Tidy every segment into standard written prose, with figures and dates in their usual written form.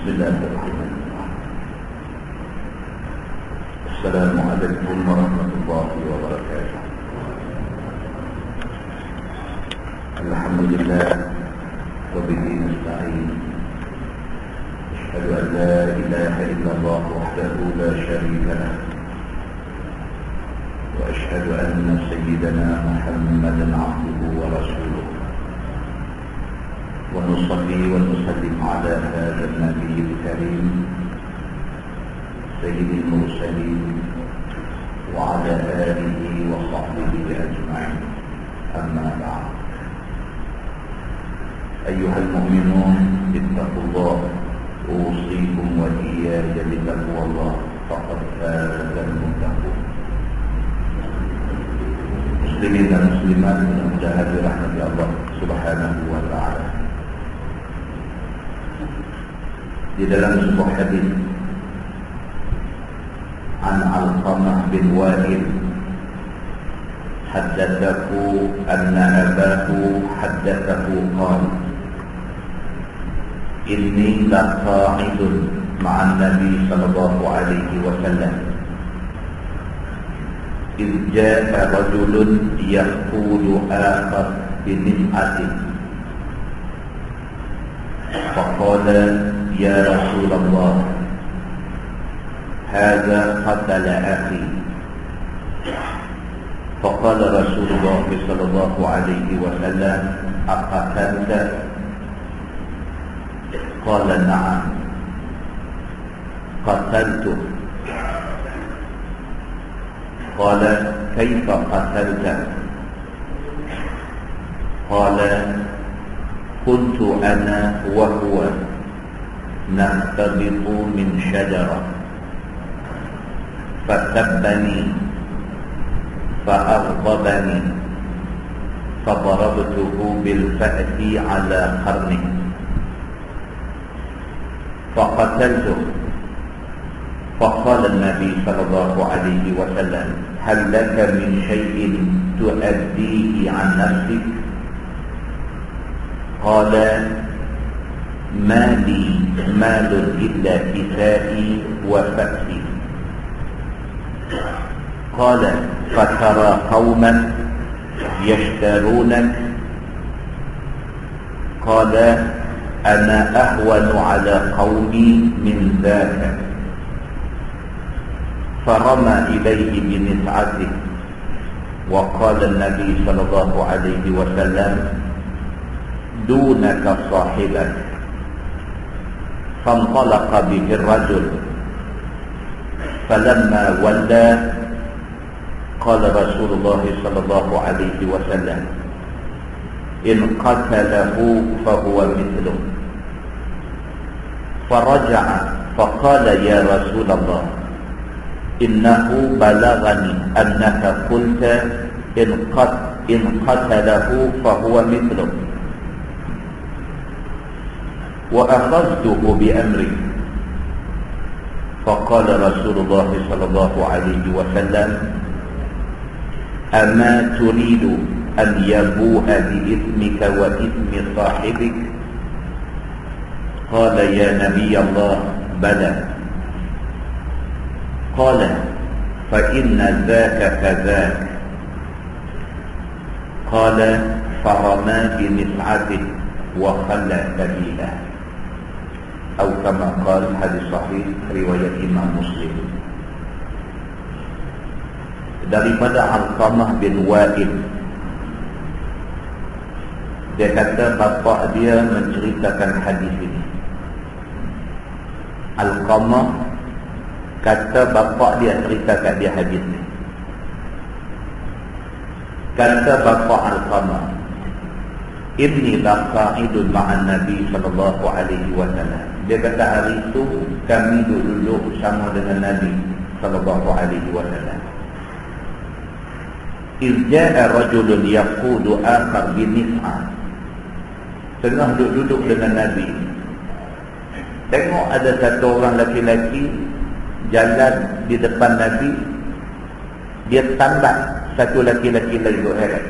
Bismillahirrahmanirrahim. Assalamualaikum warahmatullahi wabarakatuh. Alhamdulillah wa bihi nasta'in. Asyhadu an la ilaha illallah wahdahu la syarika lah. Wa asyhadu anna sayyidana Muhammadan 'abduhu wa rasuluh. ونصلي ونسلم على هذا النبي الكريم سيد المرسلين وعلى آله وصحبه أجمعين. أما بعد، أيها المؤمنون اتقوا الله، أوصيكم وإياي بتقوى الله، فقد فاز المتقون. Muslimin dan muslimat, mudah-mudahan dirahmati Allah Subhanahu wa ta'ala. Di dalam sebuah hadis an Alqamah bin Wa'il haddatsahu anna abahu haddatsahu qala inni laqa'idun ma'an nabi sallallahu alaihi wasallam idh ja'a rajulun yaqulu akhar binis'atin faqala يا رسول الله هذا قتل أخي. فقال رسول الله صلى الله عليه وسلم أقتلت؟ قال نعم قتلته. قال كيف قتلته؟ قال كنت أنا وهو نختلط من شجرة فسبني فأغضبني فضربته بالفأس على قرنه فقتلته. فقال النبي صلى الله عليه وسلم هل لك من شيء تؤديه عن نفسك؟ قال ما لي مال إلا كسائي وفأسي. قال فترى قوما يشترونك؟ قال أنا أهون على قومي من ذاك. فرمى إليه بنسعته وقال النبي صلى الله عليه وسلم دونك صاحبك. فانطلق به الرجل فلما ولى قال رسول الله صلى الله عليه وسلم إن قتله فهو مثله. فرجع فقال يا رسول الله إنه بلغني أنك قلت إن قتله فهو مثله. وأخذته بأمري. فقال رسول الله صلى الله عليه وسلم أما تريد أن يبوء بإثمك وإثم صاحبك؟ قال يا نبي الله بلى. قال فإن ذاك كذاك. قال فرمى بنسعته وخلى سبيله. أو كما قال hadis sahih riwayat Imam Muslim. Daripada Alqamah bin Wa'il, dia kata bapa dia menceritakan hadis ini. Alqamah kata bapa dia ceritakan dia hadis ini. Kata bapa Alqamah, inni laqa'idun ma'an Nabi sallallahu alaihi wasallam. Dia kata hari itu kami duduk bersama dengan Nabi sallallahu alaihi wasallam. Idh ja'a rajulun yaqulu akhar binis'a. Tengah duduk dengan Nabi, tengok ada satu orang laki-laki jalan di depan Nabi, dia tambah satu laki-laki lain duduk heret.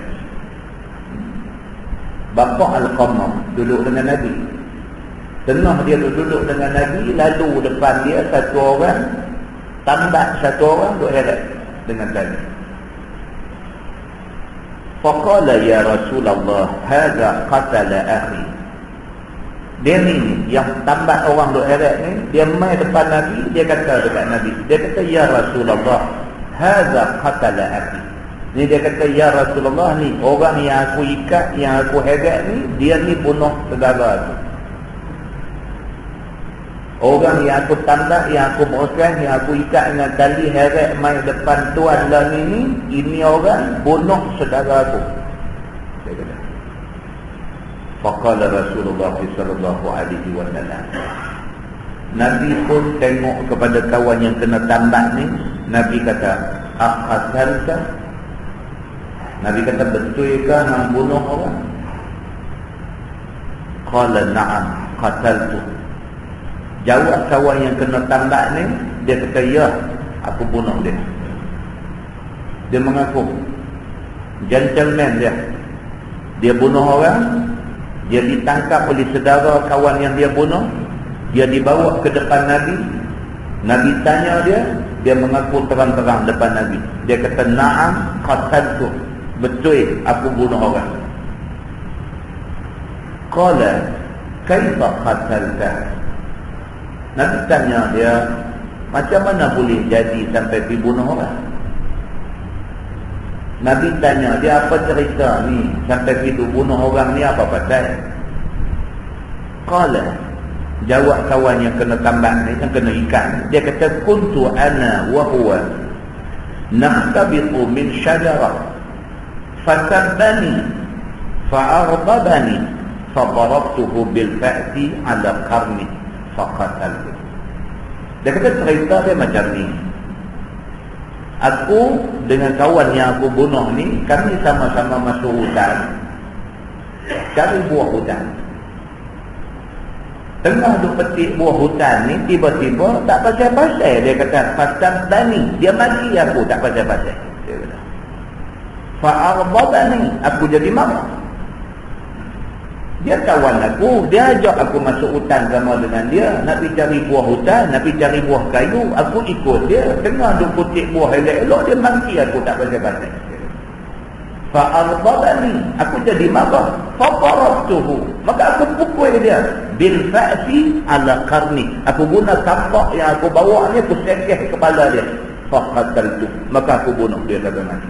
Bapa Alqamah duduk dengan Nabi. Tengah dia duduk dengan Nabi, lalu depan dia satu orang, tambah satu orang duk heret dengan tali. Faqala ya Rasulullah, hadza qatala akhi. Dia ni yang tambah orang duk heret ni, dia mai depan Nabi, dia kata dekat Nabi, dia kata ya Rasulullah, hadza qatala akhi. Ni dia kata ya Rasulullah, ni orang yang aku ikat, yang aku heret ni, dia ni bunuh saudara aku. Orang yang aku tambah, yang aku beruskan, yang aku ikat dengan tali heret mai depan tuan lah ni, ini orang bunuh saudara aku. Dia kata. Faqala Rasulullah sallallahu alaihi wasallam. Nabi pun tengok kepada kawan yang kena tambah ni, Nabi kata, "Aqatalta?" Nabi kata, "Betulkah hang bunuh orang?" Qala, "Na'am, qataltu." Jawab kawan yang kena tambak ni, dia kata, "Ya, aku bunuh dia." Dia mengaku gentleman dia. Dia bunuh orang, dia ditangkap oleh saudara kawan yang dia bunuh, dia dibawa ke depan Nabi. Nabi tanya dia, dia mengaku terang-terang depan Nabi. Dia kata, "Na'am, qataltu." Betul, aku bunuh orang. Qala, "Kaifa qatalta?" Nabi tanya dia, macam mana boleh jadi sampai pergi bunuh orang? Nabi tanya dia, apa cerita ni sampai pergi bunuh orang ni, apa pasal? Qala, jawab kawan yang kena tambak ni, yang kena ikat, dia kata, "Kuntu ana wa huwa nakhtabitu min syajarah fasabbani fa'aghdabani fadarabtuhu bil fa'ti ala qarni faqataltu." Dia kata cerita dia macam ni. Aku dengan kawan yang aku bunuh ni, kami sama-sama masuk hutan, cari buah hutan. Tengah duk petik buah hutan ni, tiba-tiba tak pasal-pasal. Dia kata, "Fasabbani." Dia maki aku tak pasal-pasal. Dia kata, "Fa'aghdabani." Aku jadi marah. Dia kawan aku, dia ajak aku masuk hutan sama dengan dia, nak pergi cari buah hutan, nak pergi cari buah kayu, aku ikut dia. Tengah duk petik buah elok-elok, dia maki aku tak pasal-pasal. Fa'aghdabani, aku jadi marah. Fadarabtuhu, maka aku pukul dia bil fa'si ala qarni. Aku guna tapak yang aku bawa ni, aku sekeh kepala dia. Faqataltu, maka aku bunuh dia, kata Nabi.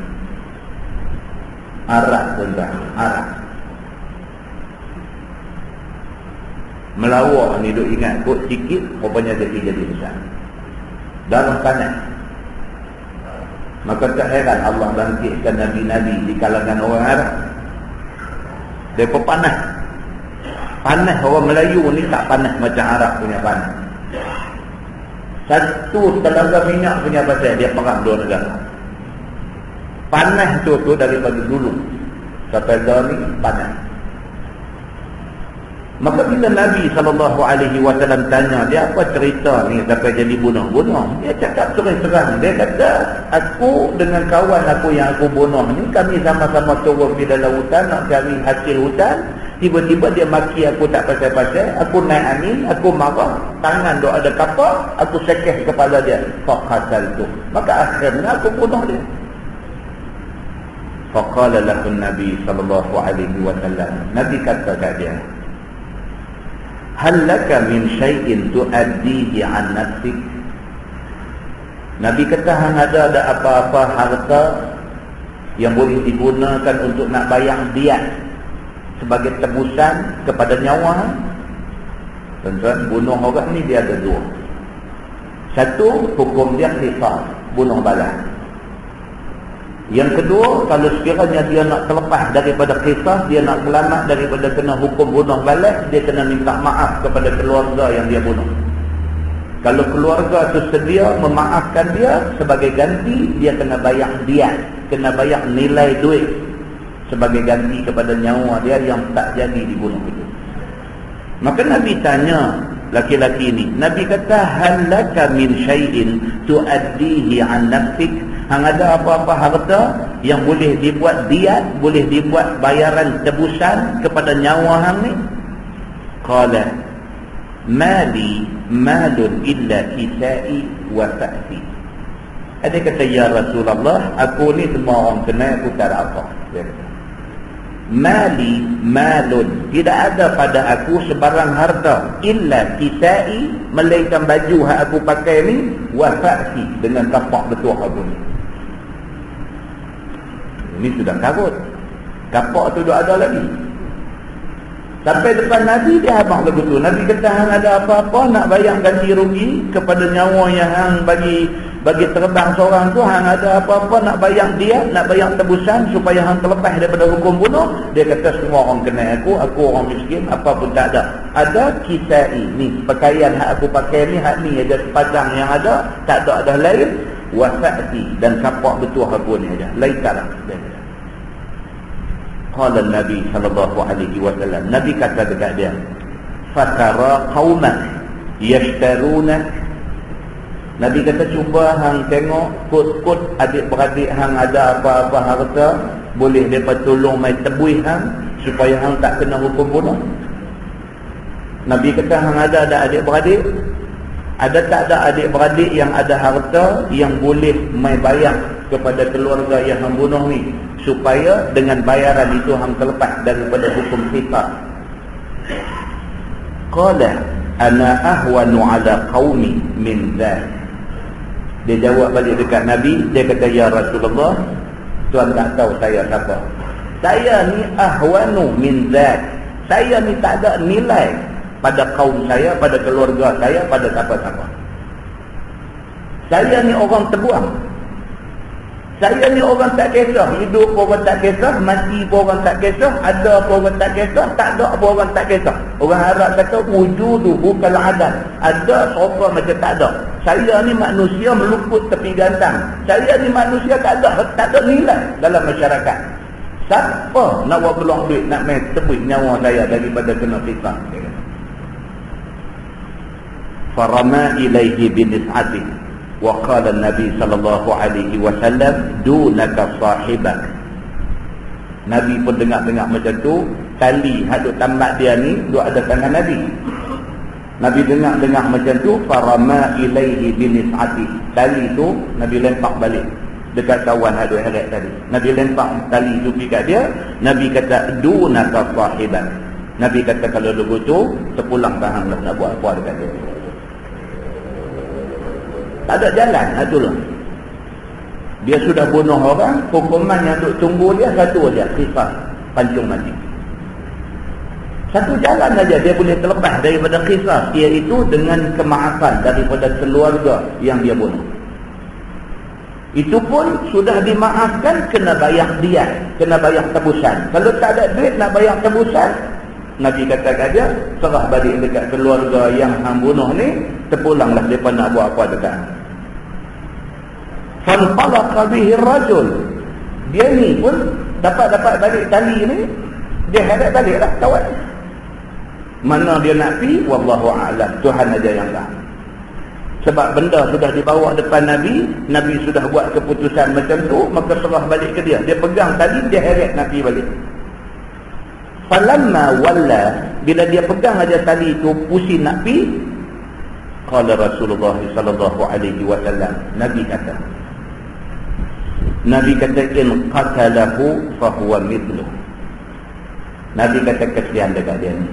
Arak tuan-tuan, arak. Melawak ni duk ingat kot sikit, rupanya jadi besar. Dalam panas. Maka tak heran Allah bangkitkan Nabi-Nabi di kalangan orang Arab. Mereka panas. Panas orang Melayu ni tak panas macam Arab punya panas. Satu telaga minyak punya pasal dia perang dua negara. Panas tu daripada dulu sampai dah ni panas. Maka bila Nabi SAW tanya dia, apa cerita ni sampai jadi bunuh-bunuh, dia cakap terang-terang. Dia kata, aku dengan kawan aku yang aku bunuh ni, kami sama-sama turun di dalam hutan nak cari hasil hutan. Tiba-tiba dia maki aku tak pasal-pasal. Aku naik angin, aku marah, tangan duk ada kapak, aku sekeh kepala dia. Faqataltu, maka akhirnya aku bunuh dia. Faqala lahu Nabi SAW, Nabi kata kat dia, "Hal laka min syai'in tu'addihi 'an nafsik?" Nabi kata, hang ada apa-apa harta yang boleh digunakan untuk nak bayar diat sebagai tebusan kepada nyawa? Tuan-tuan, bunuh orang ni dia ada dua. Satu, hukum dia qisas, bunuh balas. Yang kedua, kalau sekiranya dia nak terlepas daripada kisah, dia nak selamat daripada kena hukum bunuh balas, dia kena minta maaf kepada keluarga yang dia bunuh. Kalau keluarga itu sedia memaafkan dia, sebagai ganti dia kena bayar diat, kena bayar nilai duit sebagai ganti kepada nyawa dia yang tak jadi dibunuh itu. Maka Nabi tanya laki-laki ini, Nabi kata, "Hal laka min syai'in tu'addihi 'an nafsik?" Hang ada apa-apa harta yang boleh dibuat diat, boleh dibuat bayaran tebusan kepada nyawa hang ni? Qala, mali malun illa kisai wa fa'si. Ada kata, ya Rasulullah, aku ni semua orang kenal, aku tak ada apa. Dia kata, mali malun, tidak ada pada aku sebarang harta illa kisai, melainkan baju yang aku pakai ni, wa fa'si, dengan kapak betul aku ni. Ini sudah karut, kapak tu dah ada lagi. Sampai depan Nabi, dia habang lagu tu. Nabi kata, hang ada apa-apa nak bayar ganti rugi kepada nyawa yang hang bagi terbang seorang tu, hang ada apa-apa nak bayar dia, nak bayar tebusan supaya hang terlepas daripada hukum bunuh. Dia kata, semua orang kenal aku orang miskin, apa pun tak ada. Ada kisai ni, pakaian hak aku pakai ni, hak ni ada sepasang yang ada, tak ada lain. Wasa'ti, dan kapak betul aku ni aja, lain tak ada. Qala Nabi sallallahu alaihi wasallam, Nabi kata dekat dia, fatara qauman yashtaruna. Nabi kata, cuba hang tengok kut-kut adik-beradik hang ada apa-apa harta, boleh depa tolong mai tebui hang supaya hang tak kena hukum bunuh. Nabi kata, hang ada adik-beradik? Ada tak ada adik-beradik yang ada harta yang boleh mai bayar kepada keluarga yang hang bunuh ni, supaya dengan bayaran itu hang terlepas daripada hukum qisas? Qala ana ahwanu ala qaumi min dhalik. Dia jawab balik dekat Nabi, dia kata, ya Rasulullah, tuan tak tahu saya siapa. Saya ni ahwanu min dhalik. Saya ni tak ada nilai pada kaum saya, pada keluarga saya, pada siapa-siapa. Saya ni orang terbuang. Saya ni orang tak kisah. Hidup orang tak kisah, mati pun orang tak kisah, ada pun orang tak kisah, tak ada pun orang tak kisah. Orang Arab kata wujudu bukan adat. Ada serupa macam tak ada. Saya ni manusia meluput tepi gantang. Saya ni manusia tak ada nilai dalam masyarakat. Siapa nak buat peluang duit nak main tebus nyawa saya daripada kena qisas? Farama ilaihi binis'ati. Wa qala Nabi sallallahu alaihi wasallam, dunaka sahibak. Nabi pun dengar macam tu, tali hak duk tambat dia ni duk ada tangan Nabi. Nabi dengar macam tu, farama ilaihi binis'ati. Tali tu Nabi lempak balik dekat kawan hak duk heret tadi. Nabi lempak tali tu pergi kat dia. Nabi kata, dunaka sahibak. Nabi kata, kalau begitu terpulang tahan lah, nak buat apa dekat dia. Tak ada jalan, itulah. Dia sudah bunuh orang, hukuman yang duk tunggu dia satu aja, qisas, pancung mati. Satu jalan saja dia boleh terlepas daripada qisas, iaitu dengan kemaafan daripada keluarga yang dia bunuh. Itu pun sudah dimaafkan, kena bayar dia, kena bayar tebusan. Kalau tak ada duit nak bayar tebusan, Nabi kata kat dia, serah balik dekat keluarga yang hang bunuh ni, terpulanglah mereka nak buat apa dekat. Fanfalaqa bihi rajul. Dia ni pun dapat balik tali ni, dia heret baliklah kawan. Mana dia nak pi, wallahu a'lam, Tuhan aja yang tahu. Sebab benda sudah dibawa depan Nabi, Nabi sudah buat keputusan macam tu, maka serah balik ke dia. Dia pegang tali, dia heret nak pi balik. Falamma walla, bila dia pegang aja tali itu pusing nak pi, qala Rasulullah sallallahu alaihi wasallam, Nabi kata in qatalahu fa huwa mithluh. Nabi kata kesian dekat dia ni.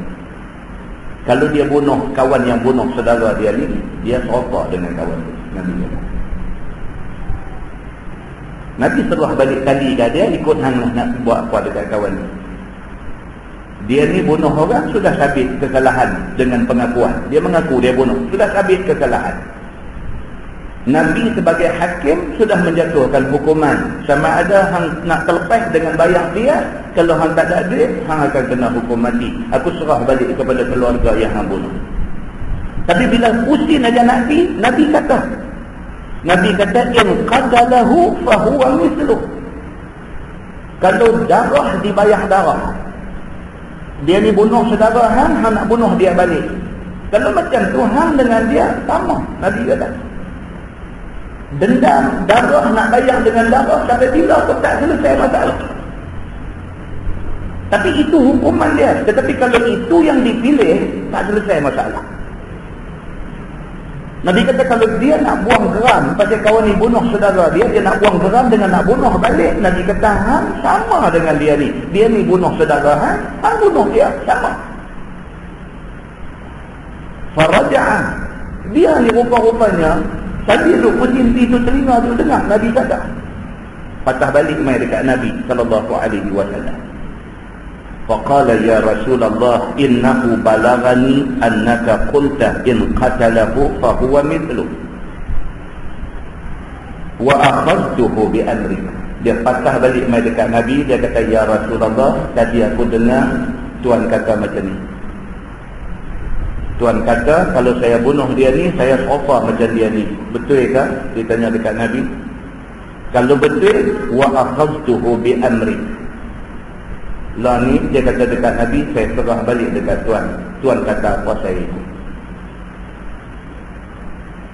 Kalau dia bunuh kawan yang bunuh saudara dia ni, dia serupa dengan kawan tu. Nabi kata. Nabi serah balik tali kat dia, ikut hang nak buat apa dekat kawan ni. Dia ni bunuh orang, sudah sabit kesalahan dengan pengakuan. Dia mengaku dia bunuh, sudah sabit kesalahan. Nabi sebagai hakim sudah menjatuhkan hukuman. Sama ada hang nak terlepas dengan bayar dia, kalau hang tak ada duit, hang akan kena hukum mati. Aku serah balik kepada keluarga yang hang bunuh. Tapi bila pusing aja Nabi kata in qadalahu fa huwa mithluh. Kalau darah dibayar darah, dia ni bunuh saudara hang nak bunuh dia balik. Kalau macam tu, hang dengan dia sama. Nabi kata, dendam, darah nak bayar dengan darah, sampai bila pun tak selesai masalah. Tapi itu hukuman dia. Tetapi kalau itu yang dipilih, tak selesai masalah. Nabi kata kalau dia nak buang geram pasal kawan ni bunuh saudara dia nak buang geram dengan nak bunuh balik. Nabi kata hang sama dengan dia ni. Dia ni bunuh saudara hang bunuh dia sama. Faraja'ah. Dia ni rupa-rupanya tadi duk berhenti tu telinga tu dengar Nabi kata. Patah balik mai dekat Nabi sallallahu alaihi wasallam. Faqala ya Rasulullah innahu balagani annaka qulta in qatalahu fa huwa mithlu wa akhadtuhu bi amri. Dia patah balik mai dekat Nabi, dia kata ya Rasulullah, tadi aku dengar tuan kata macam ni. Tuan kata kalau saya bunuh dia ni saya sofa macam dia ni. Betul ke? Dia tanya dekat Nabi. Kalau betul, wa akhadtuhu bi amri. Lah ni dia kata dekat Nabi, saya serah balik dekat tuan. Tuan kata apa saya ikut.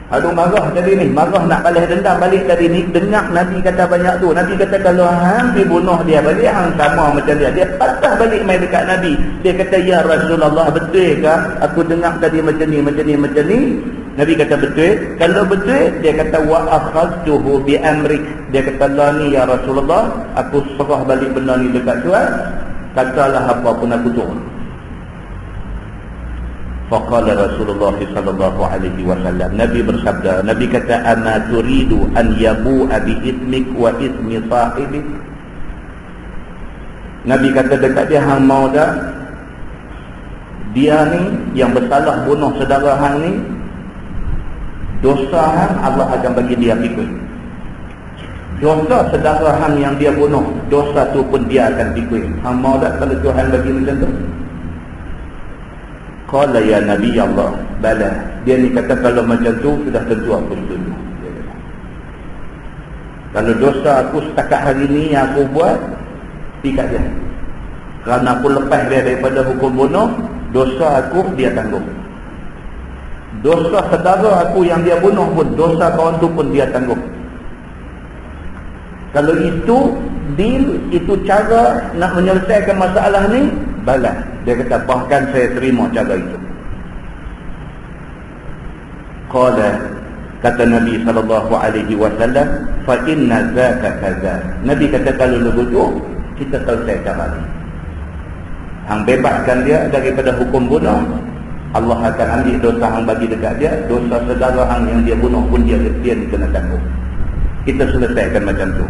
Aduh marah tadi ni, marah nak balas dendam balik tadi ni. Dengar Nabi kata banyak tu. Nabi kata kalau hang dibunuh dia balik, hang sama macam dia. Dia patah balik mai dekat Nabi. Dia kata ya Rasulullah, betul ke aku dengar tadi macam ni, macam ni, macam ni? Nabi kata betul. Kalau betul, dia kata wa akhadtuhu bi amrik. Dia kata lah ni ya Rasulullah, aku serah balik benda ni dekat tuan. Katalah apa pun aku turun. Faqala Rasulullah sallallahu alaihi wasallam, Nabi bersabda, Nabi kata ama turidu an yabu'a bi ismik wa ismi sahibik. Nabi kata dekat dia, hang mau dah dia ni yang bersalah bunuh saudara hang ni, dosa hang Allah akan bagi dia pikul. Dosa saudara hang yang dia bunuh, dosa tu pun dia akan pikul. Hang mau tak kalau Tuhan bagi macam tu? Qala ya Nabi Allah, bala. Dia ni kata kalau macam tu sudah tentu aku setuju. Kalau dosa aku setakat hari ni yang aku buat, tikat dia. Kerana aku lepas dia daripada hukum bunuh, dosa aku dia tanggung. Dosa saudara aku yang dia bunuh pun, dosa kawan tu pun dia tanggung. Kalau itu deal, itu cara nak menyelesaikan masalah ni, balas. Dia kata bahkan saya terima cara itu. Qala, kata Nabi sallallahu alaihi wasallam, fa inna zaka kaza. Nabi kata kalau begitu kita selesai cara ni. Hang bebaskan dia daripada hukum bunuh, Allah akan ambil dosa hang bagi dekat dia, dosa saudara hang yang dia bunuh pun dia kena tanggung. Kita selesaikan macam tu.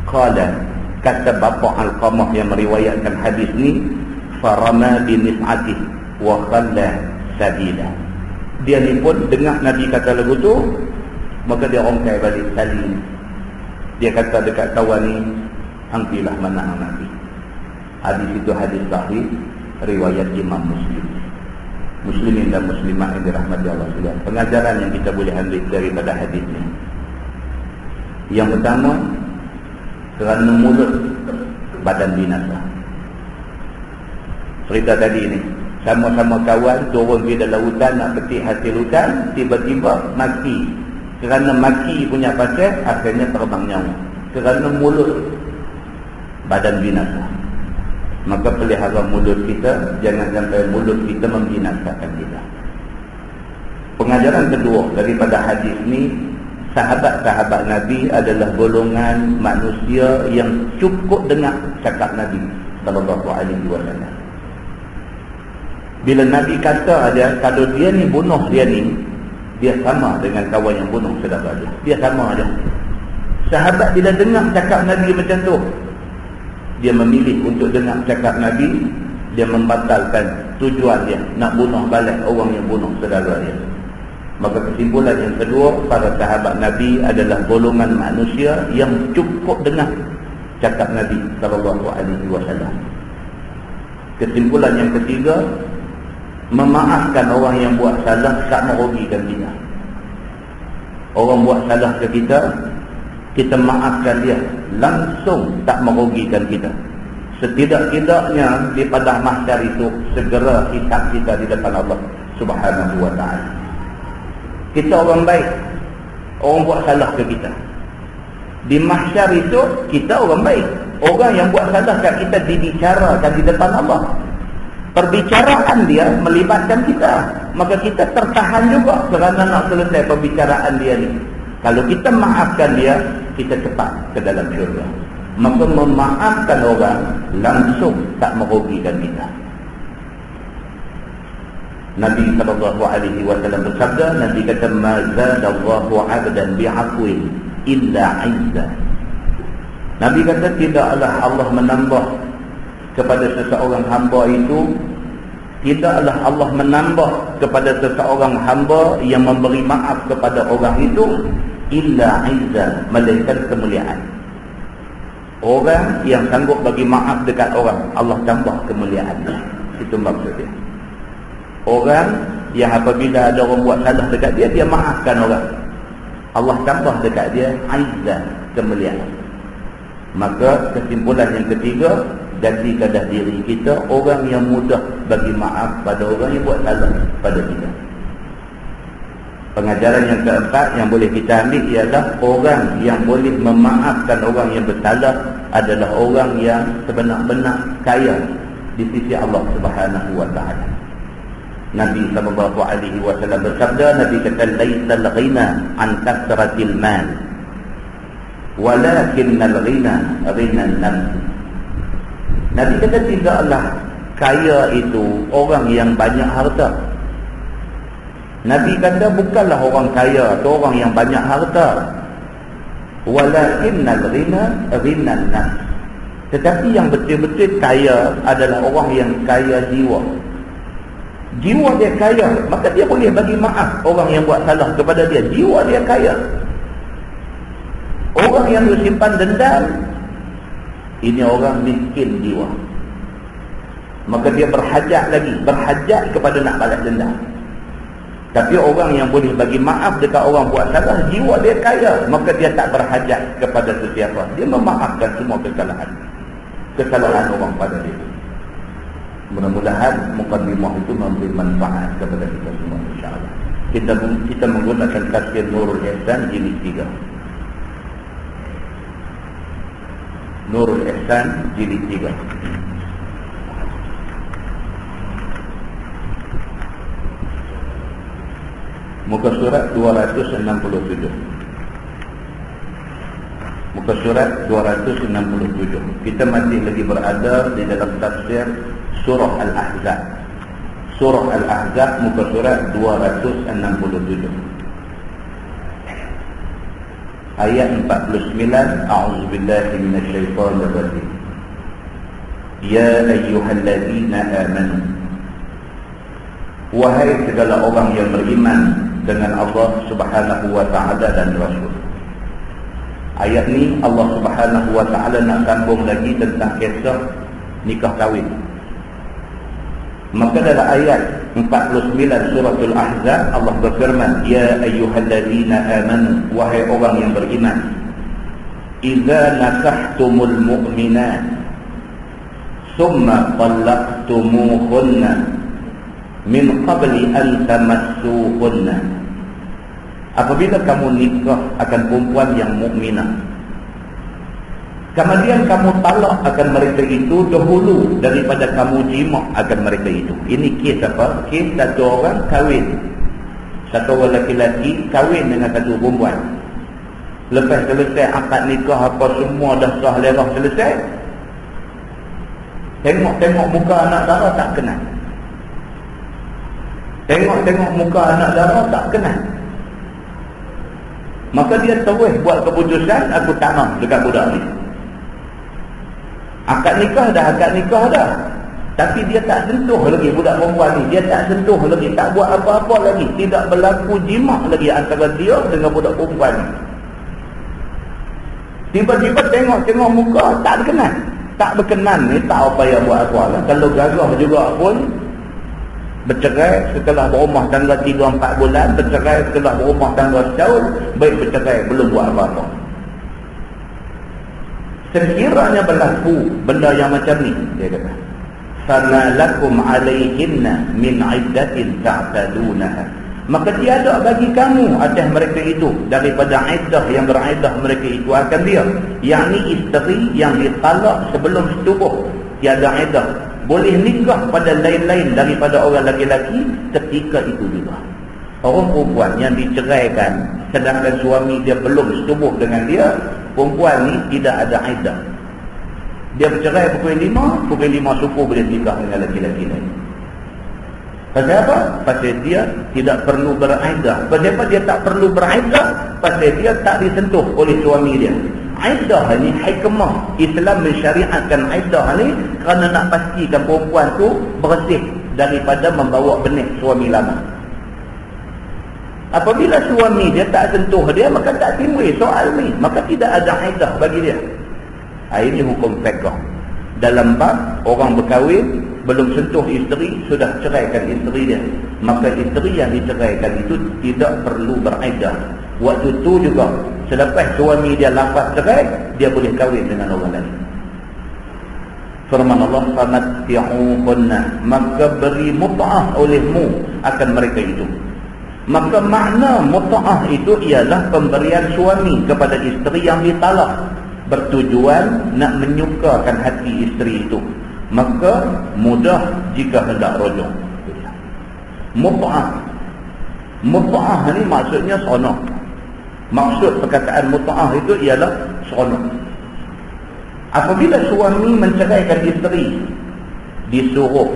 Qala, kata bapa Al-Qamah yang meriwayatkan hadis ni, farama bi nis'atih wa khalla sabila. Dia ni pun dengar Nabi kata lagu tu, maka dia rongkai balik tali. Dia kata dekat kawan ni, hang pilih mana hang Nabi. Hadis itu hadis sahih riwayat Imam Muslim. Muslimin dan muslimat yang dirahmati Allah sekalian. Pengajaran yang kita boleh ambil daripada hadis ni. Yang pertama, kerana mulut badan binasa. Cerita tadi ni, sama-sama kawan turun pergi dalam hutan nak petik hasil hutan, tiba-tiba maki. Kerana maki punya pasal, akhirnya terbang nyawa. Kerana mulut badan binasa. Maka pelihara mulut kita, jangan sampai mulut kita membinasakan kita. Pengajaran kedua daripada hadis ni, sahabat-sahabat Nabi adalah golongan manusia yang cukup dengar cakap Nabi sallallahu alaihi wasallam. Bila Nabi kata aja kalau dia ni bunuh dia ni, dia sama dengan kawan yang bunuh saudara dia. Dia sama aja. Sahabat bila dengar cakap Nabi macam tu, dia memilih untuk dengar cakap Nabi, dia membatalkan tujuan dia nak bunuh balik orang yang bunuh saudara dia. Maka kesimpulan yang kedua, para sahabat Nabi adalah golongan manusia yang cukup dengar cakap Nabi sallallahu alaihi wasallam. Kesimpulan yang ketiga, memaafkan orang yang buat salah tak merugikan kita. Orang buat salah ke kita, kita maafkan dia, langsung tak merugikan kita. Setidak-tidaknya di padang mahsyar itu segera hisab kita di depan Allah Subhanahu wa taala. Kita orang baik, orang buat salah ke kita. Di mahsyar itu kita orang baik. Orang yang buat salah kat kita dibicarakan di depan Allah. Perbicaraan dia melibatkan kita, maka kita tertahan juga kerana nak selesai perbicaraan dia ni. Kalau kita maafkan dia, kita cepat ke dalam syurga. Maka memaafkan orang langsung tak merugikan kita. Nabi SAW bersabda, Nabi kata, "Ma zadallahu 'abdan bi'afwin illa 'izza." Nabi kata, tidaklah Allah menambah kepada seseorang hamba itu, tidaklah Allah menambah kepada seseorang hamba yang memberi maaf kepada orang itu, illa 'izza, melainkan kemuliaan. Orang yang sanggup bagi maaf dekat orang, Allah tambah kemuliaan. Itu maksudnya. Orang yang apabila ada orang buat salah dekat dia, dia maafkan orang, Allah tambah dekat dia 'izza, kemuliaan. Maka kesimpulan yang ketiga, jadikanlah diri kita orang yang mudah bagi maaf pada orang yang buat salah pada kita. Pengajaran yang keempat yang boleh kita ambil ialah orang yang boleh memaafkan orang yang bersalah adalah orang yang sebenar-benar kaya di sisi Allah Subhanahu wa taala. Nabi SAW bersabda, Nabi kata, "Laisal ghina an kasratil mal, walakinnal ghina ghinan nafs." Nabi kata, tidaklah kaya itu orang yang banyak harta. Nabi kata, bukanlah orang kaya atau orang yang banyak harta. Walakinnal ghina ghinan nafs. Tetapi yang betul-betul kaya adalah orang yang kaya jiwa. Jiwa dia kaya, maka dia boleh bagi maaf orang yang buat salah kepada dia. Jiwa dia kaya. Orang yang simpan dendam, ini orang miskin jiwa. Maka dia berhajat kepada nak balas dendam. Tapi orang yang boleh bagi maaf dekat orang buat salah, jiwa dia kaya, maka dia tak berhajat kepada sesiapa. Dia memaafkan semua kesalahan orang pada dia. Mudah-mudahan mukadimah itu memberi manfaat kepada kita semua, insya-Allah. Kita menggunakan tafsir Nurul Ihsan jilid 3. Nurul Ihsan jilid 3. Muka surat 267. Muka surat 267. Kita masih lagi berada di dalam tafsir Surah Al-Ahzab. Surah Al-Ahzab muka surat 267. Ayat 49. A'udzubillahi minasyaitonir rajim. Ya ayyuhalladzina amanu. Wahai segala orang yang beriman dengan Allah Subhanahu wa taala dan Rasul. Ayat ni Allah Subhanahu wa taala nak sambung lagi tentang kisah nikah kahwin. Maka dalam ayat 49 suratul Ahzab Allah berfirman, ya ayyuhalladzina amanu, wahai orang yang beriman, idza nakahtumul mu'minat thumma talaqtumuhunna min qabli an tamassuhunna. Apabila kamu nikah akan perempuan yang mukminah, kemudian kamu talak akan mereka itu dahulu daripada kamu jima akan mereka itu. Ini kes apa? Kes satu orang kahwin, satu orang lelaki kahwin dengan satu perempuan. Lepas selesai akad nikah apa semua dah sah lerah selesai, tengok muka anak dara tak kenal. Tengok muka anak dara tak kenal. Maka dia terus buat keputusan, aku tak mau dekat budak ni. Akad nikah dah, tapi dia tak sentuh lagi budak perempuan ni. Dia tak sentuh lagi, tak buat apa-apa lagi, tidak berlaku jima lagi antara dia dengan budak perempuan ni. Tiba-tiba tengok muka tak berkenan ni, tak apa yang buat apa lah. Kalau gagah juga pun bercerai setelah berumah tangga 3-4 bulan, bercerai setelah berumah tangga setahun, baik bercerai belum buat apa-apa. Sekiranya berlaku benda yang macam ni, dia kata, fama lakum alaihinna min iddatin ta'tadunaha, maka tiada bagi kamu atas mereka itu daripada iddah yang beriddah mereka itu akan dia, yakni isteri yang ditalak sebelum setubuh, tiada iddah. boleh nikah pada lain-lain daripada orang lelaki ketika itu juga. Orang perempuan yang diceraikan sedangkan suami dia belum setubuh dengan dia, perempuan ni tidak ada iddah. Dia bercerai pukul 5 suku boleh nikah dengan lelaki-lelaki lain. Pasal apa? Pasal dia tidak perlu beriddah. Pasal apa dia tak perlu beriddah? Pasal dia tak disentuh oleh suami dia. Iddah ni hikmah Islam mensyariatkan iddah ni kerana nak pastikan perempuan tu bersih daripada membawa benih suami lama. Apabila suami dia tak sentuh dia, maka tak timbul soal ni, maka tidak ada iddah bagi dia. Ini hukum fiqh. Dalam bab orang berkahwin belum sentuh isteri, sudah ceraikan isteri dia, maka isteri yang diceraikan itu tidak perlu beriddah. Waktu tu juga selepas suami dia lafaz cerai, dia boleh kahwin dengan orang lain. Firman Allah, famatti'uhunna, maka beri mut'ah olehmu akan mereka itu. Maka makna mut'ah itu ialah pemberian suami kepada isteri yang ditalak bertujuan nak menyukakan hati isteri itu, maka mudah jika hendak rujuk. Mut'ah ni maksudnya seronok. Maksud perkataan mut'ah itu ialah seronok. Apabila suami menceraikan isteri, disuruh,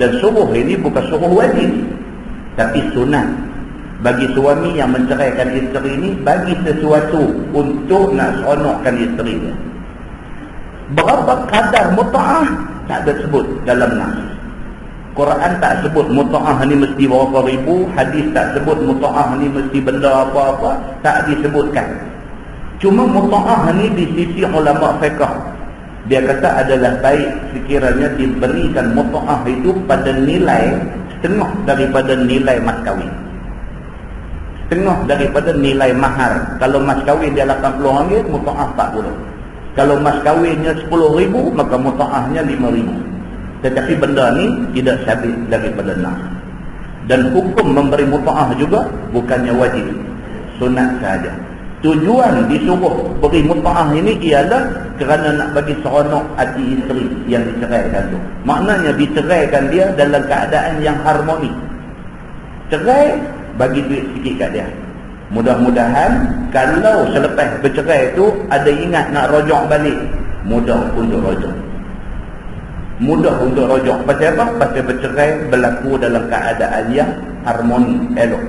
dan suruh ini bukan suruh wajib tapi sunat bagi suami yang menceraikan isteri ini, bagi sesuatu untuk nak seronokkan isteri dia. Berapa kadar mut'ah tak ada sebut dalam nas. Quran tak sebut mut'ah ni mesti berapa ribu, hadis tak sebut mut'ah ni mesti benda apa-apa, tak disebutkan. Cuma mut'ah ni di sisi ulama fiqh, dia kata adalah baik sekiranya diberikan mut'ah itu pada nilai setengah daripada nilai mas kahwin, setengah daripada nilai mahar. Kalau mas kahwin dia RM80, mut'ah 40. Kalau mas kahwinnya 10,000, maka mut'ahnya 5,000. Tetapi benda ni tidak sabit daripada nas. Dan hukum memberi mut'ah juga bukannya wajib, sunat sahaja. Tujuan disuruh beri mut'ah ini ialah kerana nak bagi seronok hati isteri yang diceraikan tu. Maknanya diceraikan dia dalam keadaan yang harmoni. Cerai, bagi duit sikit kat dia. Mudah-mudahan kalau selepas bercerai tu ada ingat nak rojok balik, mudah untuk rojok. Mudah untuk rojok. Pasal apa? Pasal bercerai berlaku dalam keadaan yang harmoni, elok.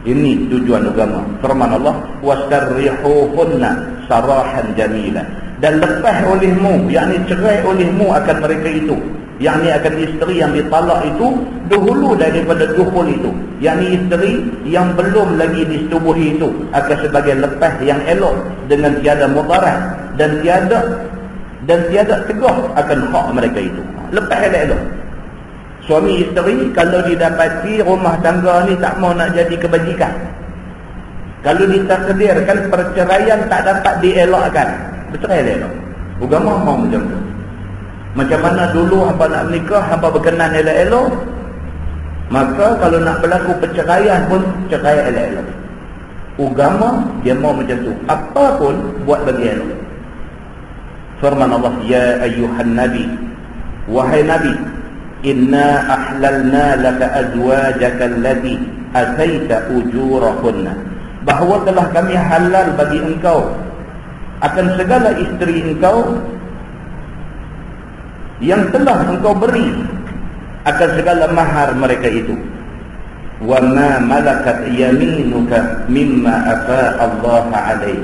Ini tujuan agama. Firman Allah, wastarrihuhunna sarahan jamila. Dan lepas olehmu, yakni cerai olehmu akan mereka itu, yakni akan isteri yang ditalak itu, dahulu daripada dukhul itu, yakni isteri yang belum lagi disetubuhi itu, akan sebagai lepas yang elok dengan tiada mudarat dan tiada tegah akan hak mereka itu. Lepas elok. Suami isteri kalau didapati rumah tangga ni tak mau nak jadi kebajikan, kalau ditakdirkan perceraian tak dapat dielakkan, bercerai elok. Agama mau macam tu. Macam mana dulu hangpa nak menikah, hangpa berkenan elok-elok, maka kalau nak berlaku perceraian pun cerai elok-elok. Agama dia mau macam tu, apa pun buat bagi elok. Firman Allah, ya ayyuhan nabi, wahai nabi, inna ahlalna laka azwajaka allati ataita ujurahunna, bahawa telah kami halal bagi engkau akan segala isteri engkau yang telah engkau beri akan segala mahar mereka itu. Wa ma malakat yaminuka mimma afa Allah alaih,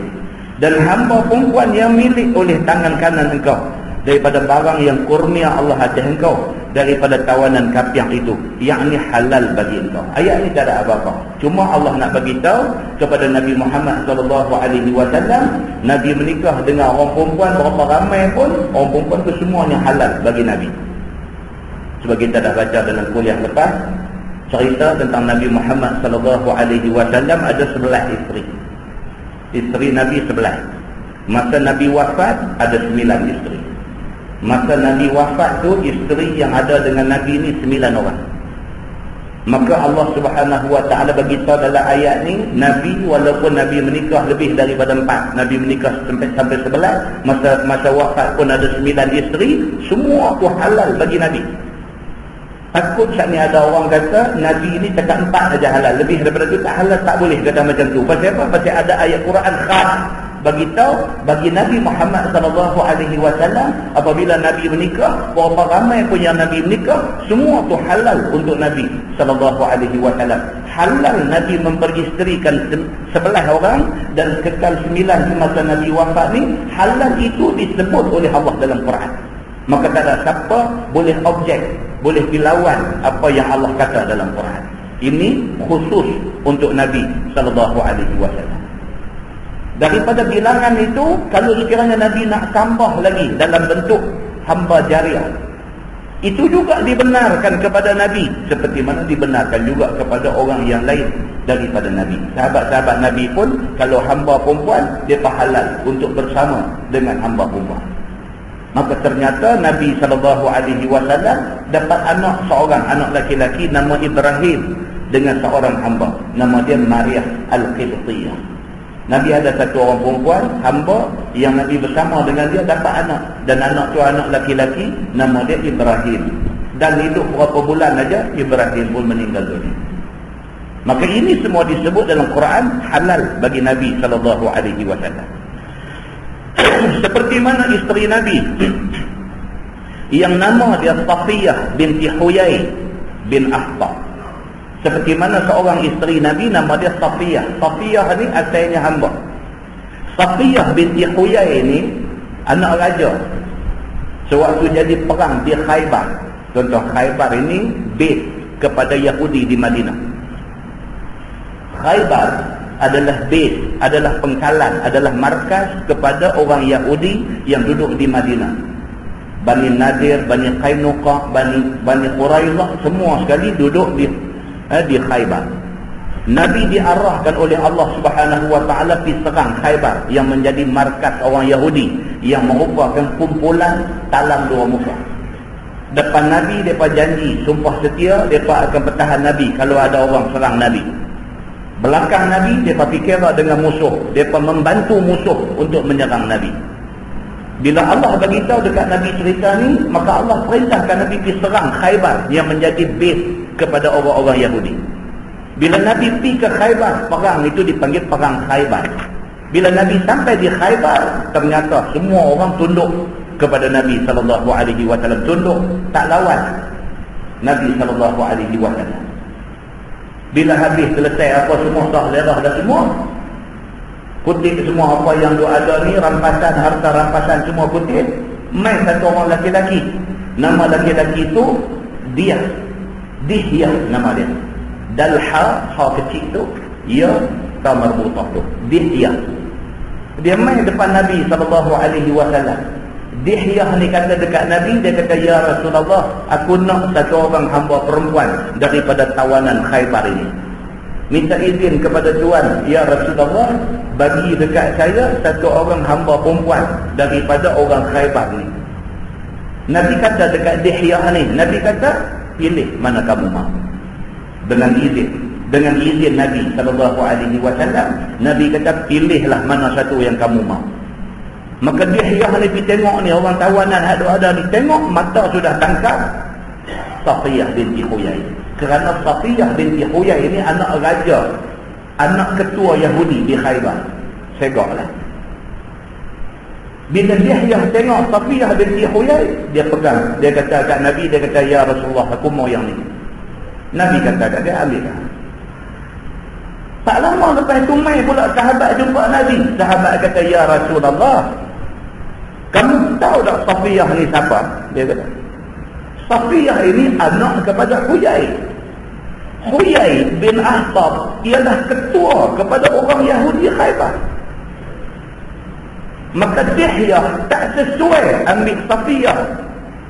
dan hamba perempuan yang milik oleh tangan kanan engkau daripada barang yang kurnia Allah atas engkau daripada tawanan kapiah itu, yakni halal bagi engkau. Ayat ni tak ada apa-apa, cuma Allah nak bagi tahu kepada Nabi Muhammad SAW, Nabi menikah dengan orang perempuan berapa ramai pun, orang perempuan tu semuanya halal bagi Nabi. Sebab kita dah baca dalam kuliah lepas cerita tentang Nabi Muhammad SAW ada 11 isteri. Isteri Nabi 11. Masa Nabi wafat ada 9 isteri. Masa Nabi wafat tu, isteri yang ada dengan Nabi ni 9 orang. Maka Allah Subhanahu wa taala bagi tahu dalam ayat ni, Nabi walaupun Nabi menikah lebih daripada 4, Nabi menikah sampai 11, masa wafat pun ada 9 isteri, semua tu halal bagi Nabi. Takut saat ni ada orang kata Nabi ni cakap 4 saja halal, lebih daripada tu tak halal, tak boleh kata macam tu. Pasal apa? Pasal ada ayat Quran khas bagi tahu bagi Nabi Muhammad sallallahu alaihi wasallam, apabila Nabi menikah, berapa ramai pun yang Nabi menikah, semua tu halal untuk Nabi sallallahu alaihi wasallam. Halal Nabi memperisterikan 11 orang dan kekal 9 di masa Nabi wafat ni, halal itu disebut oleh Allah dalam Quran. Maka tak ada siapa boleh objek, boleh dilawan apa yang Allah kata dalam Quran. Ini khusus untuk Nabi sallallahu alaihi wasallam. Daripada bilangan itu, kalau sekiranya Nabi nak tambah lagi dalam bentuk hamba jariah, itu juga dibenarkan kepada Nabi, seperti mana dibenarkan juga kepada orang yang lain daripada Nabi. Sahabat-sahabat Nabi pun kalau hamba perempuan, dia halal untuk bersama dengan hamba perempuan. Maka ternyata Nabi SAW dapat seorang anak laki-laki nama Ibrahim dengan seorang hamba, nama dia Maryam Al-Qibtiyah. Nabi ada satu orang perempuan hamba yang Nabi bersama dengan dia dapat anak, dan anak tu anak laki-laki, nama dia Ibrahim, dan hidup berapa bulan aja Ibrahim pun meninggal dunia. Maka ini semua disebut dalam Quran halal bagi Nabi SAW. Seperti mana isteri Nabi yang nama dia Safiyah binti Huyai bin Akhtar. Seperti mana seorang isteri Nabi nama dia Safiyah. Safiyah ni asalnya hamba. Safiyah binti Huyai ni anak raja. Sewaktu jadi perang di Khaybar. Contoh Khaybar ini base kepada Yahudi di Madinah. Khaybar adalah base, adalah pengkalan, adalah markas kepada orang Yahudi yang duduk di Madinah. Bani Nadir, Bani Qainuqa, Bani Quraidah, semua sekali duduk di Khaybar. Nabi diarahkan oleh Allah Subhanahu wa taala pergi serang Khaybar yang menjadi markas orang Yahudi yang merupakan kumpulan talam dua muka. Depan Nabi depa janji sumpah setia depa akan bertahan Nabi kalau ada orang serang Nabi. Belakang Nabi depa fikir dengan musuh, depa membantu musuh untuk menyerang Nabi. Bila Allah bagi tahu dekat Nabi cerita ni, maka Allah perintahkan Nabi pergi serang Khaybar yang menjadi base kepada orang-orang Yahudi. Bila Nabi pergi ke Khaybar, perang itu dipanggil perang Khaybar. Bila Nabi sampai di Khaybar, ternyata semua orang tunduk kepada Nabi SAW. Tunduk, tak lawan Nabi SAW. Bila habis selesai apa semua, sah lerah dah semua, kutip semua apa yang ada ni, rampasan, harta rampasan semua kutip. Main satu orang laki-laki, nama laki-laki itu Dihyah nama dia. Dalha, ha kecil tu, ya ta marbutah tu, Dihyah. Dia main depan Nabi SAW. Dihyah ni kata dekat Nabi, dia kata, ya Rasulullah, aku nak satu orang hamba perempuan daripada tawanan Khaybar ini. Minta izin kepada Tuan, ya Rasulullah, bagi dekat saya satu orang hamba perempuan daripada orang Khaybar ni. Nabi kata dekat Dihyah ni, Nabi kata, pilih mana kamu mahu. Dengan izin Nabi SAW, Nabi kata pilihlah mana satu yang kamu mahu. Maka Dihyah ni pergi tengok ni, orang tawanan ada ni, tengok mata sudah tangkap Safiyah binti Huyai. Kerana Safiyah binti Huyai ini anak raja, anak ketua Yahudi di Khaybar. Segaklah. Bila Dihyah tengok Safiyah binti Huyai, dia pegang, dia kata kat Nabi, dia kata, ya Rasulullah, aku mau yang ni. Nabi kata kat dia, ambillah. Tak lama lepas itu mai pula sahabat jumpa Nabi. Sahabat kata, ya Rasulullah, kamu tahu tak Safiyah ni siapa? Dia kata, Safiyah ini anak kepada Huyai. Huyai bin Akhtar ialah ketua kepada orang Yahudi Khaybar. Maka Dihyah tak sesuai ambil Safiyah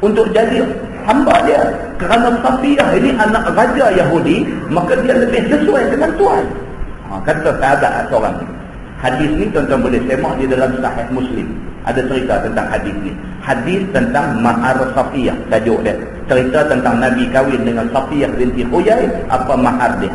untuk jadi hamba dia. Kerana Safiyah ini anak raja Yahudi, maka dia lebih sesuai dengan Tuhan. Kata sahabat seorang. Hadis ni tuan-tuan boleh semak di dalam Sahih Muslim. Ada cerita tentang hadis ni. Hadis tentang Mahar Safiyah, tajuk dia. cerita tentang Nabi kahwin dengan Safiyah binti Huyai, apa mahar dia.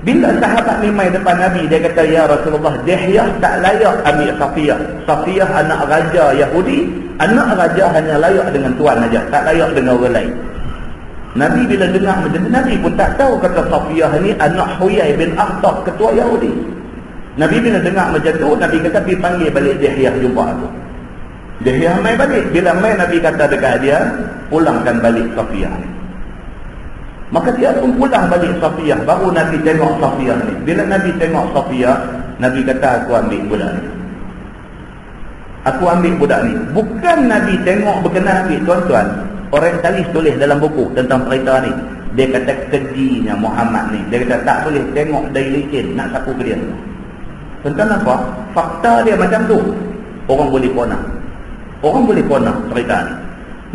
Bila sahabat ni mai depan Nabi, dia kata, ya Rasulullah, Dihyah tak layak ambil Safiyah. Safiyah anak raja Yahudi, anak raja hanya layak dengan tuan aja, tak layak dengan orang lain. Nabi bila dengar macam tu, Nabi pun tak tahu kata Safiyah ni anak Huyai bin Akhtab, ketua Yahudi. Nabi bila dengar macam tu, Nabi kata, pergi panggil balik Dihyah jumpa aku. Dihyah mai balik. Bila mai, Nabi kata dekat dia, pulangkan balik Safiyah ni. Maka dia pun pulang balik Safiyah. Baru Nabi tengok Safiyah ni. Bila Nabi tengok Safiyah, Nabi kata, aku ambil budak ni. Aku ambil budak ni. Bukan Nabi tengok berkenan ambil, tuan-tuan. Orang talis tulis dalam buku tentang cerita ni. Dia kata kejinya Muhammad ni. Dia kata tak boleh tengok dari licin nak sapu ke dia. Tentang apa? Fakta dia macam tu. Orang boleh ponah. Orang boleh ponah cerita ni.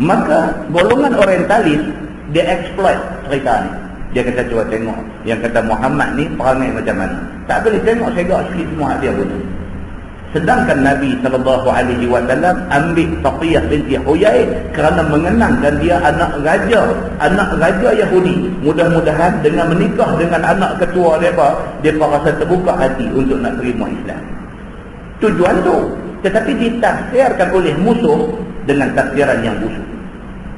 Maka golongan orientalis, dia exploit cerita ni. Dia kata cuba tengok yang kata Muhammad ni perangai macam mana. Tak boleh tengok segak sikit semua dia pun. Sedangkan Nabi SAW ambil Safiyah binti Huyai kerana mengenangkan dia anak raja Yahudi. Mudah-mudahan dengan menikah dengan anak ketua mereka rasa terbuka hati untuk nak terima Islam. Tujuan tu. Tetapi ditafsirkan oleh musuh dengan tafsiran yang busuk.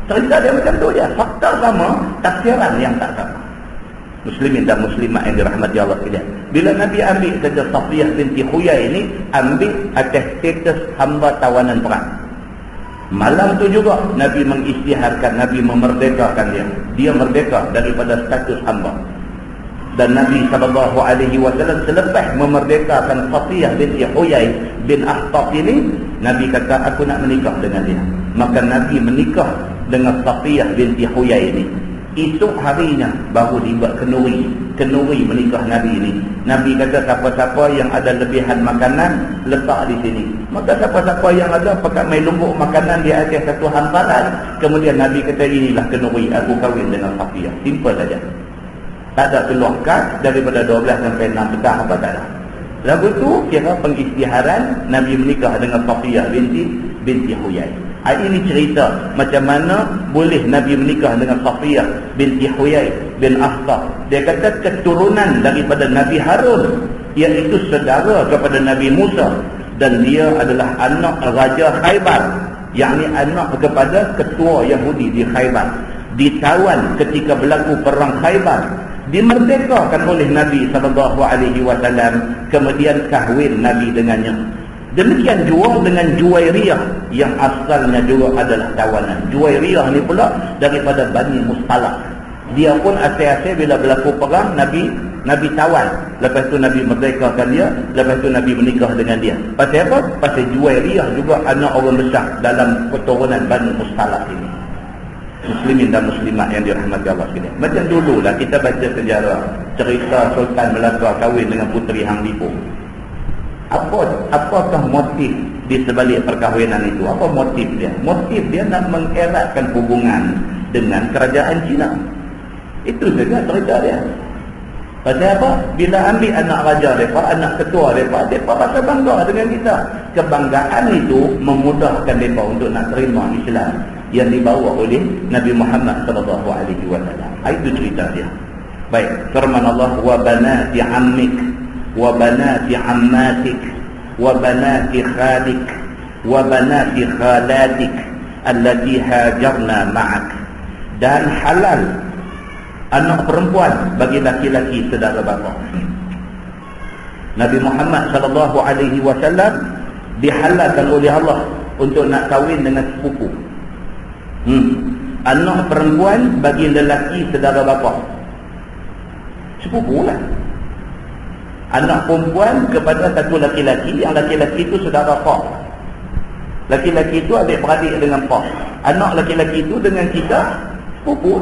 Cerita dia macam tu je. Fakta sama, tafsiran yang tak sama. Muslimin dan muslimat yang dirahmati Allah sekalian. Bila Nabi ambil saja Safiyah binti Huyai ini, ambil atas status hamba tawanan perang. Malam tu juga Nabi mengisytiharkan, Nabi memerdekakan dia. Dia merdeka daripada status hamba. Dan Nabi SAW selepas memerdekakan Safiyah binti Huyai bin Akhtab ini, Nabi kata, aku nak menikah dengan dia. Maka Nabi menikah dengan Safiyah binti Huyai ini. Esok harinya baru dibuat kenuri menikah Nabi ini. Nabi kata, siapa-siapa yang ada lebihan makanan letak di sini. Maka siapa-siapa yang ada pakai main lumbuk makanan di atas satu hamparan. Kemudian Nabi kata, inilah kenuri aku kahwin dengan Safiyah. Simple saja. Tak ada keluar kad daripada 12 sampai 6 petang apa tak ada. Lalu tu kira pengisytiharan Nabi menikah dengan Safiyah binti Huyai. Ini cerita macam mana boleh Nabi menikah dengan Safiyah binti Huyai bin Akhtab. Dia kata keturunan daripada Nabi Harun, iaitu saudara kepada Nabi Musa, dan dia adalah anak Raja Khaybar, yakni anak kepada ketua Yahudi di Khaybar. Ditawan ketika berlaku perang Khaybar, dimerdekakan oleh Nabi SAW, kemudian kahwin Nabi dengannya. Demikian juga dengan Juwairiyah yang asalnya juga adalah tawanan. Juwairiyah ni pula daripada Bani Mustalaq. Dia pun asal-asal bila berlaku perang Nabi tawan. Lepas tu Nabi merdekakan dia, lepas tu Nabi menikah dengan dia. Pasal apa? Pasal Juwairiyah juga anak orang besar dalam keturunan Bani Mustalaq ini. Muslimin dan muslimat yang dirahmati Allah sekalian. Macam dululah kita baca sejarah cerita Sultan Melaka kahwin dengan Puteri Hang Lipung. Apakah motif di sebalik perkahwinan itu? Apa motif dia? Motif dia nak mengeratkan hubungan dengan kerajaan Cina. Itu saja cerita dia. Pasal apa? Bila ambil anak raja mereka, anak ketua mereka rasa bangga dengan kita. Kebanggaan itu memudahkan mereka untuk nak terima Islam yang dibawa oleh Nabi Muhammad SAW. Itu cerita dia. Baik, firman Allah, wa banati ammik wa banati ammatik wa banati khalik wa banati khalatik allati hajarna ma'ak. Dan halal anak perempuan bagi laki-laki saudara bapa. Nabi Muhammad SAW dihalalkan oleh Allah untuk nak kahwin dengan sepupu. Anak perempuan bagi lelaki saudara bapa, sepupu lah. Anak perempuan kepada satu laki-laki, yang laki-laki itu saudara pak. Laki-laki itu adik-beradik dengan pak. Anak laki-laki itu dengan kita sepupu.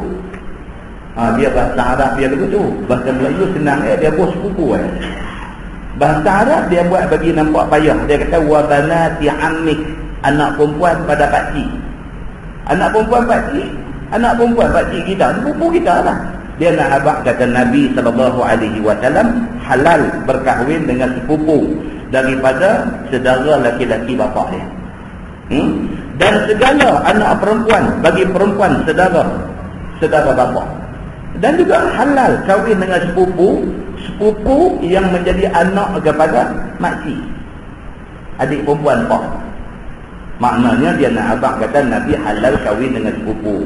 Dia bahasa Arab dia begitu. Bahasa Melayu senang dia buat sepupu. Bahasa Arab dia buat bagi nampak payah. Dia kata wa banati ammik, anak perempuan pada pakcik. Anak perempuan pakcik kita, sepupu kita lah. Dia nak abang, kata Nabi SAW, halal berkahwin dengan sepupu daripada saudara laki-laki bapa dia. Dan segala anak perempuan bagi perempuan saudara bapa. Dan juga halal kahwin dengan sepupu yang menjadi anak kepada makcik, adik perempuan pak. Maknanya dia nak abang kata Nabi halal kahwin dengan sepupu.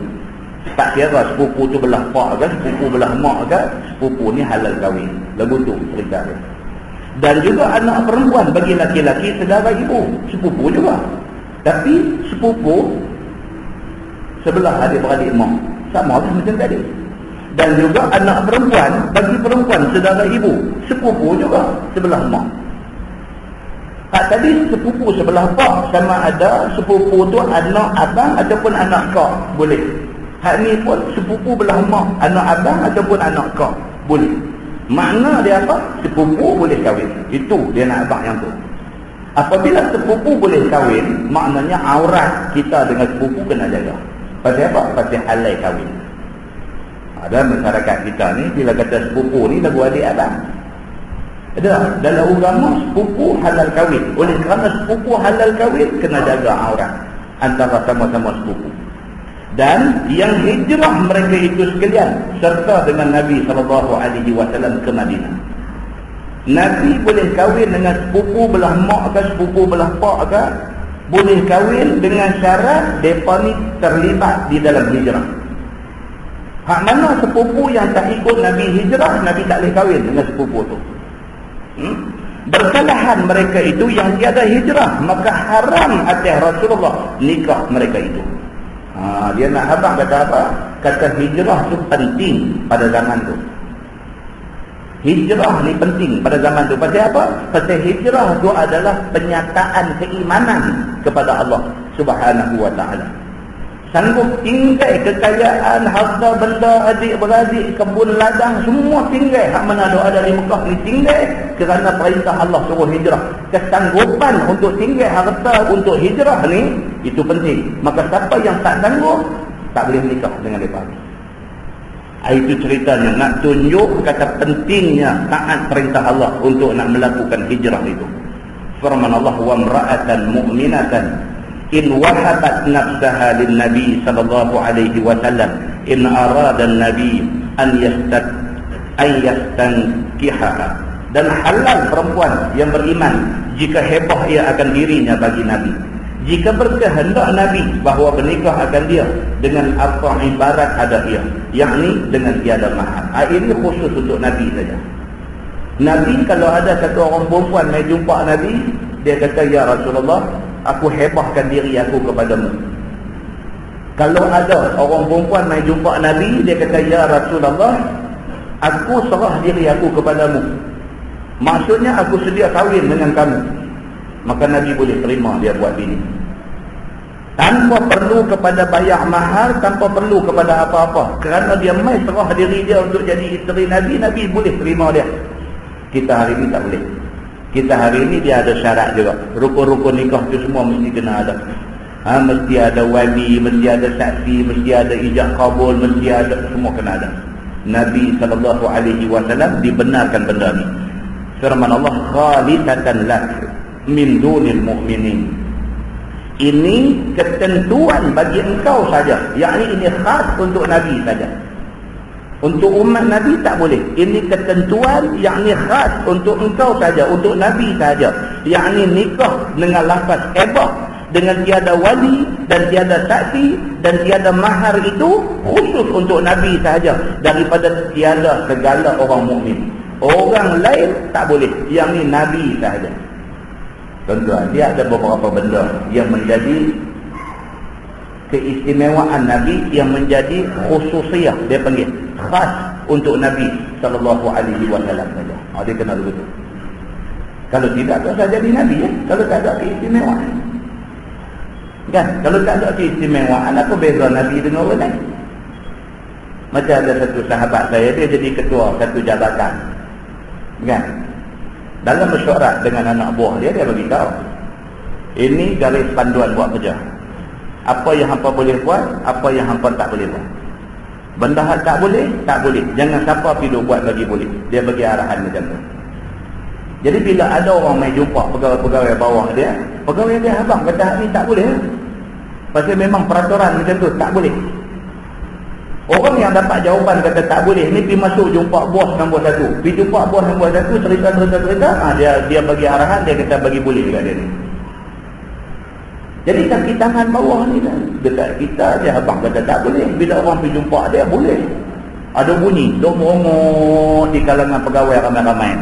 Tak kira sepupu tu belah pak ke, sepupu belah mak ke, sepupu ni halal kahwin. Lagu tu cerita dia. Dan juga anak perempuan bagi laki-laki saudara ibu, sepupu juga. Tapi sepupu sebelah adik-beradik mak, sama lah macam tadi. Dan juga anak perempuan bagi perempuan saudara ibu, sepupu juga sebelah mak. Hak tadi sepupu sebelah pak sama ada sepupu tu anak abang ataupun anak kak, boleh. Hak ni pun sepupu belah mak, anak abang ataupun anak kak, boleh. Makna dia apa? Sepupu boleh kahwin. Itu dia nak abang yang tu. Apabila sepupu boleh kahwin, maknanya aurat kita dengan sepupu kena jaga. Pasal apa? Pasal halal kahwin. Ada masyarakat kita ni bila kata sepupu ni lagu adik abang. Ada dalam agama sepupu halal kahwin. Oleh kerana sepupu halal kahwin, kena jaga aurat antara sama-sama sepupu. Dan yang hijrah mereka itu sekalian serta dengan Nabi SAW ke Madinah. Nabi boleh kahwin dengan sepupu belah mak ke, sepupu belah pak ke, boleh kahwin dengan syarat mereka ni terlibat di dalam hijrah. Hak mana sepupu yang tak ikut Nabi hijrah, Nabi tak boleh kahwin dengan sepupu tu. Bersalahan mereka itu yang tiada hijrah, maka haram atas Rasulullah nikah mereka itu. Dia nak abang kata apa? Kata hijrah tu penting pada zaman tu. Hijrah ni penting pada zaman tu. Pasal apa? Pasal hijrah tu adalah penyataan keimanan kepada Allah Subhanahu wa ta'ala. Sanggup tinggal kekayaan, harta benda, adik-beradik, kebun ladang, semua tinggal. Hak mana ada di Mekah ni tinggal kerana perintah Allah suruh hijrah. Kesanggupan untuk tinggal harta untuk hijrah ni, itu penting. Maka siapa yang tak sanggup, tak boleh menikah dengan mereka. Itu ceritanya, nak tunjuk kata pentingnya taat perintah Allah untuk nak melakukan hijrah itu. Firman Allah, wa mra'atan mu'minatan in wahabat nafsaha lin nabi sallallahu alaihi wasallam in arada an-nabi an yastankihaha. Dan halal perempuan yang beriman jika hebah ia akan dirinya bagi Nabi, jika berkehendak Nabi bahawa bernikah akan dia dengan apa ibarat ada ia, yakni dengan tiada mahar. Ini khusus untuk Nabi saja. Nabi kalau ada satu orang perempuan mai jumpa Nabi, dia kata, ya Rasulullah, aku hebahkan diri aku kepadamu. Kalau ada orang perempuan mai jumpa Nabi, dia kata, ya Rasulullah, aku serah diri aku kepadamu. Maksudnya aku sedia kahwin dengan kamu. Maka Nabi boleh terima dia buat bini. Tanpa perlu kepada bayar mahar, tanpa perlu kepada apa-apa. Kerana dia mai serah diri dia untuk jadi isteri Nabi, Nabi boleh terima dia. Kita hari ini tak boleh. Kita hari ini dia ada syarat juga. Rukun-rukun nikah tu semua mesti kena ada. Mesti ada wali, mesti ada saksi, mesti ada ijab kabul, mesti ada, semua kena ada. Nabi SAW dibenarkan benda ni. Firman Allah, khalisatan lak min dunil mu'minin. Ini ketentuan bagi engkau saja. Yakni ini khas untuk Nabi saja. Untuk umat Nabi tak boleh. Ini ketentuan yakni khas untuk engkau saja, untuk Nabi saja. Yakni nikah dengan lafaz hebah, dengan tiada wali dan tiada saksi dan tiada mahar, itu khusus untuk Nabi saja, daripada tiada segala orang mukmin. Orang lain tak boleh. Yang ni Nabi sahaja. Tuan-tuan, dia ada beberapa benda yang menjadi keistimewaan Nabi, yang menjadi khususiyah, dia panggil khas untuk Nabi SAW saja. Dia kenal begitu. Kalau tidak, tak usah jadi Nabi ya? Kalau tak ada keistimewaan kan? Kalau tak ada keistimewaan, apa beza Nabi dengan orang lain? Macam ada satu sahabat saya, dia jadi ketua satu jabatan kan? Dalam mesyuarat dengan anak buah dia, dia bagi tahu, ini garis panduan buat kerja. Apa yang hampa boleh buat, apa yang hampa tak boleh buat. Benda hal tak boleh, tak boleh. Jangan siapa pilih buat bagi boleh. Dia bagi arahan macam tu. Jadi bila ada orang mai jumpa pegawai-pegawai bawah dia, pegawai dia abang kata ni tak boleh. Pasal memang peraturan macam tu, tak boleh. Orang yang dapat jawapan kata tak boleh ni pergi masuk jumpa bos nombor 1. Pergi jumpa bos nombor 1, cerita, dia bagi arahan, dia kata bagi boleh dekat dia ni. Jadi kaki tangan bawah ni kan, dekat kita dia abang kata tak boleh. Bila orang pergi jumpa dia, boleh. Ada bunyi, dok merongok di kalangan pegawai ramai-ramai.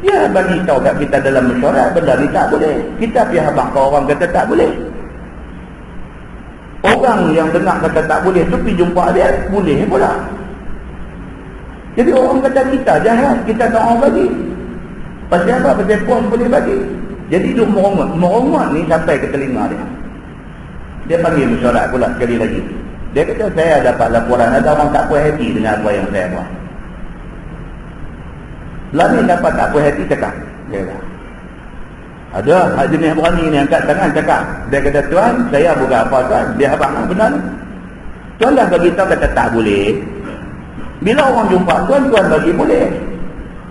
Dia bagi tahu kat kita dalam mesyuarat, benda ni tak boleh. Kita pergi abang ke orang kata tak boleh. Orang yang dengar kata tak boleh tu pergi jumpa dia, boleh pula. Jadi orang kata kita jahat, kita tak orang bagi. Pasal apa? Pasal pos boleh bagi. Jadi duk merongok ni sampai ke telinga dia. Dia panggil mesyuarat pula sekali lagi. Dia kata saya dapat laporan ada orang tak puas hati dengan apa yang saya buat. Lami dapat tak puas hati cakap. Dia kata ada hak jenis berani ni angkat tangan cakap. Dia kata tuan saya bukan apa tuan. Dia abang benar ni. Tuan dah bagi tahu kata tak boleh. Bila orang jumpa tuan bagi boleh.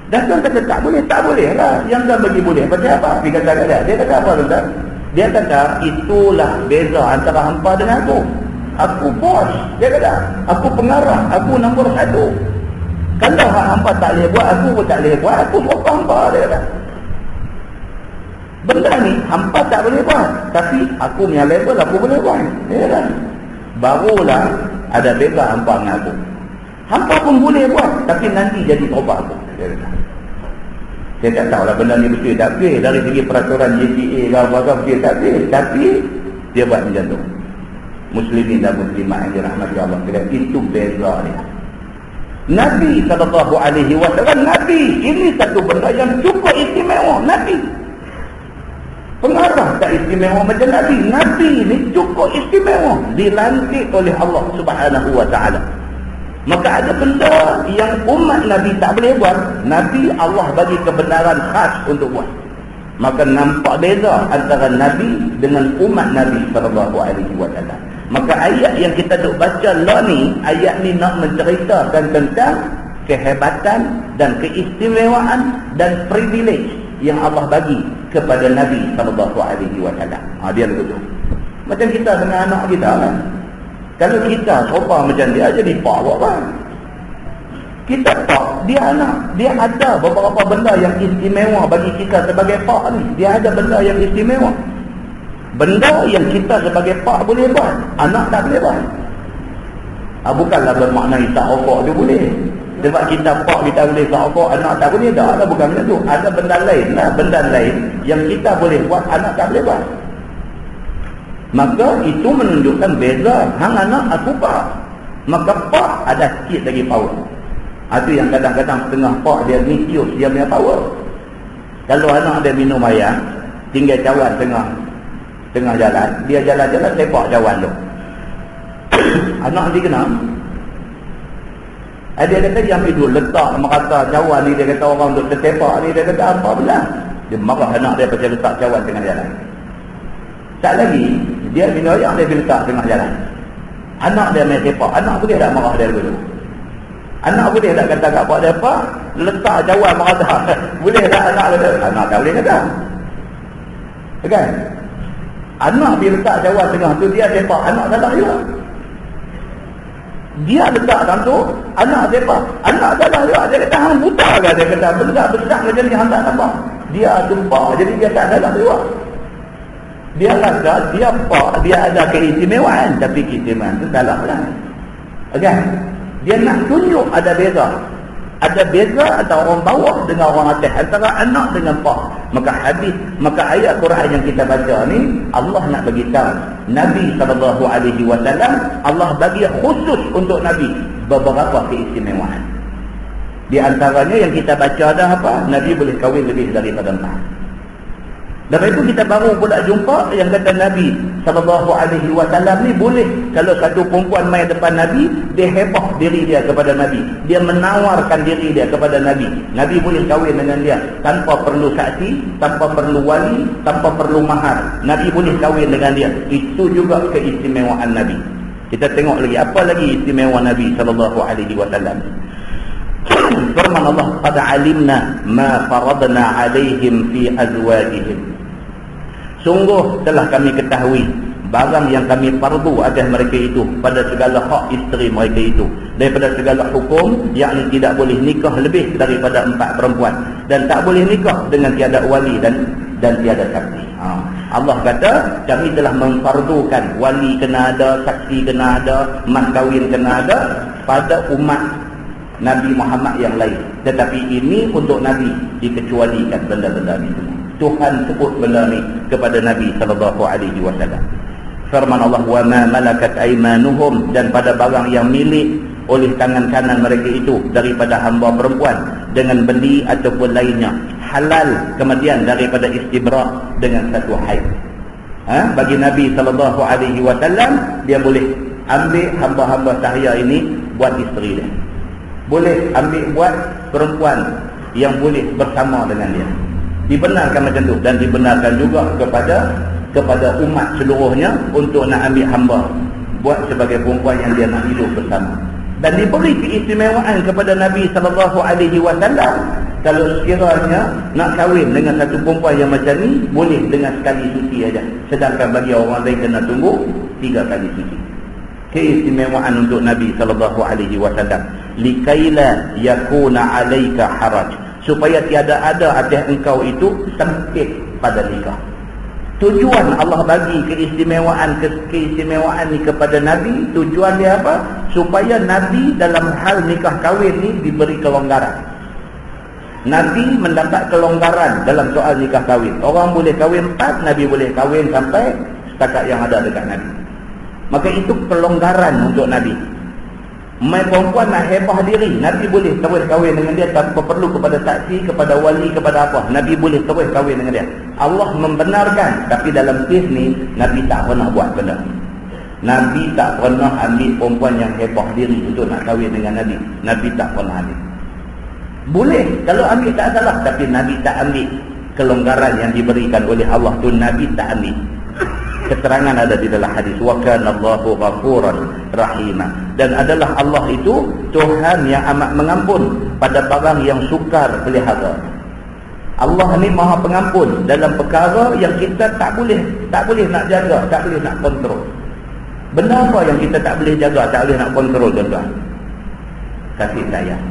Dan tuan kata tak boleh lah. Yang tuan bagi boleh. Pasal apa? Dia kata kat dia. Dia kata apa tuan? Dia kata itulah beza antara hampa dengan aku. Aku bos. Dia kata aku pengarah. Aku nombor 1. Kalau hampa tak boleh buat, aku pun tak boleh buat. Aku buat hampa. Dia kata benda ni hampa tak boleh buat, tapi aku punya level aku boleh buat. Ya kan? Barulah ada beza hampa dengan aku. Hampa pun boleh buat, tapi nanti jadi tobat aku. Ya kan? Saya tak tahulah benda ni betul tak betul dari segi peraturan JPA ke apa-apa betul tak betul, tapi dia buat macam tu. Muslimin dan muslimat yang dirahmati Allah, itu beza dia. Nabi SAW, Nabi ini satu benda yang cukup istimewa. Nabi pengarah tak istimewa macam Nabi. Nabi ni cukup istimewa, dilantik oleh Allah Subhanahu wa ta'ala. Maka ada benda yang umat Nabi tak boleh buat, Nabi Allah bagi kebenaran khas untuk buat. Maka nampak beza antara Nabi dengan umat Nabi SAW. Maka ayat yang kita duk baca lah ni, ayat ni nak menceritakan tentang kehebatan dan keistimewaan dan privilege yang Allah bagi kepada Nabi SAW. Dia begitu. Macam kita dengan anak kita kan. Kalau kita sopa macam dia, jadi pak buat kan. Kita pak, dia anak. Dia ada beberapa benda yang istimewa bagi kita sebagai pak ni. Dia ada benda yang istimewa. Benda yang kita sebagai pak boleh buat, anak tak boleh buat. Bukanlah bermakna tak rokok dia boleh. Sebab kita pak kita boleh tak rokok, anak tak boleh. Dah ada bukan macam tu. Ada benda lain lah, benda lain yang kita boleh buat, anak tak boleh buat. Maka itu menunjukkan beza. Hang anak, aku pak. Maka pak ada sikit lagi power. Itu yang kadang-kadang setengah pak dia misuse dia punya power. Kalau anak dia minum air, tinggal cawan tengah jalan, dia jalan-jalan sepak cawan tu. Anak nanti kena. Dia kata dia ambil dulu letak merata cawan ni, dia kata orang duk tersepak ni, dia kata apa pula? Dia marah anak dia pasal letak cawan tengah jalan. Tak lagi dia minum air, dia letak tengah jalan. Anak dia main sepak, anak boleh tak marah dia dulu? Anak boleh tak kata kat pak dia apa? Letak cawan merata. Boleh tak anak kata? Anak tak boleh kata. Kan? Anak dia letak cawan tengah tu, dia sepak, anak salah juga. Dia letak dalam tu, anak sepak, anak salah juga. Dia kata hang buta ke? Dia kata benda besar macam ni hang tak nampak. Dia jumpa, jadi dia tak salah juga. Dia rasa dia pak, dia ada keistimewaan, tapi keistimewaan tu salah lah. Kan? Dia nak tunjuk ada beza. Ada beza antara orang bawah dengan orang atas, antara anak dengan pak. Maka ayat Quran yang kita baca ni, Allah nak bagi tahu Nabi SAW, Allah bagi khusus untuk Nabi beberapa keistimewaan. Di antaranya yang kita baca ada apa? Nabi boleh kahwin lebih daripada 4. Lepas itu kita baru pula jumpa yang kata Nabi SAW ni boleh, kalau satu perempuan main depan Nabi, dia hebah diri dia kepada Nabi, dia menawarkan diri dia kepada Nabi. Nabi boleh kahwin dengan dia tanpa perlu saksi, tanpa perlu wali, tanpa perlu mahar. Nabi boleh kahwin dengan dia. Itu juga keistimewaan Nabi. Kita tengok lagi apa lagi istimewa Nabi SAW. Firman Allah, qad alimna ma faradna alaihim fi azwajihim. Sungguh telah kami ketahui barang yang kami fardu atas mereka itu pada segala hak isteri mereka itu, daripada segala hukum, yakni tidak boleh nikah lebih daripada 4 perempuan, dan tak boleh nikah dengan tiada wali dan tiada saksi. Allah kata kami telah memfardukan wali kena ada, saksi kena ada, mas kahwin kena ada pada umat Nabi Muhammad yang lain. Tetapi ini untuk Nabi dikecualikan benda-benda ini semua. Tuhan sebut benda ni kepada Nabi SAW. Firman Allah, wa ma malakat aymanuhum, dan pada barang yang milik oleh tangan kanan mereka itu daripada hamba perempuan dengan beli ataupun lainnya, halal kemudian daripada istibra dengan satu haid. Bagi Nabi SAW, dia boleh ambil hamba-hamba sahaya ini buat isteri dia, boleh ambil buat perempuan yang boleh bersama dengan dia. Dibenarkan macam tu, dan dibenarkan juga kepada umat seluruhnya untuk nak ambil hamba buat sebagai perempuan yang dia nak hidup bersama. Dan diberi keistimewaan kepada Nabi SAW, kalau sekiranya nak kahwin dengan satu perempuan yang macam ni, boleh dengan sekali suci aja. Sedangkan bagi orang lain kena tunggu 3 kali suci. Keistimewaan untuk Nabi SAW. Likaila yakuna alaika haraj, supaya tiada ada atas engkau itu sempit pada nikah. Tujuan Allah bagi keistimewaan ni kepada Nabi, tujuan dia apa? Supaya Nabi dalam hal nikah kahwin ni diberi kelonggaran. Nabi mendapat kelonggaran dalam soal nikah kahwin. Orang boleh kahwin 4, Nabi boleh kahwin sampai setakat yang ada dekat Nabi. Maka itu kelonggaran untuk Nabi. Mai perempuan nak hebah diri, Nabi boleh terus kahwin dengan dia tanpa perlu kepada saksi, kepada wali, kepada apa. Nabi boleh terus kahwin dengan dia. Allah membenarkan, tapi dalam kes ni Nabi tak pernah buat benda. Nabi tak pernah ambil perempuan yang hebah diri untuk nak kahwin dengan Nabi. Nabi tak pernah ambil. Boleh kalau ambil tak salah, tapi Nabi tak ambil. Kelonggaran yang diberikan oleh Allah tu Nabi tak ambil. Keterangan ada di dalam hadis, wa kana Allahu ghafuran rahima, dan adalah Allah itu Tuhan yang amat mengampun pada barang yang sukar pelihara. Allah ni Maha Pengampun dalam perkara yang kita tak boleh nak jaga, tak boleh nak kontrol. Benda apa yang kita tak boleh jaga, tak boleh nak kontrol, tuan-tuan? Kasih sayang.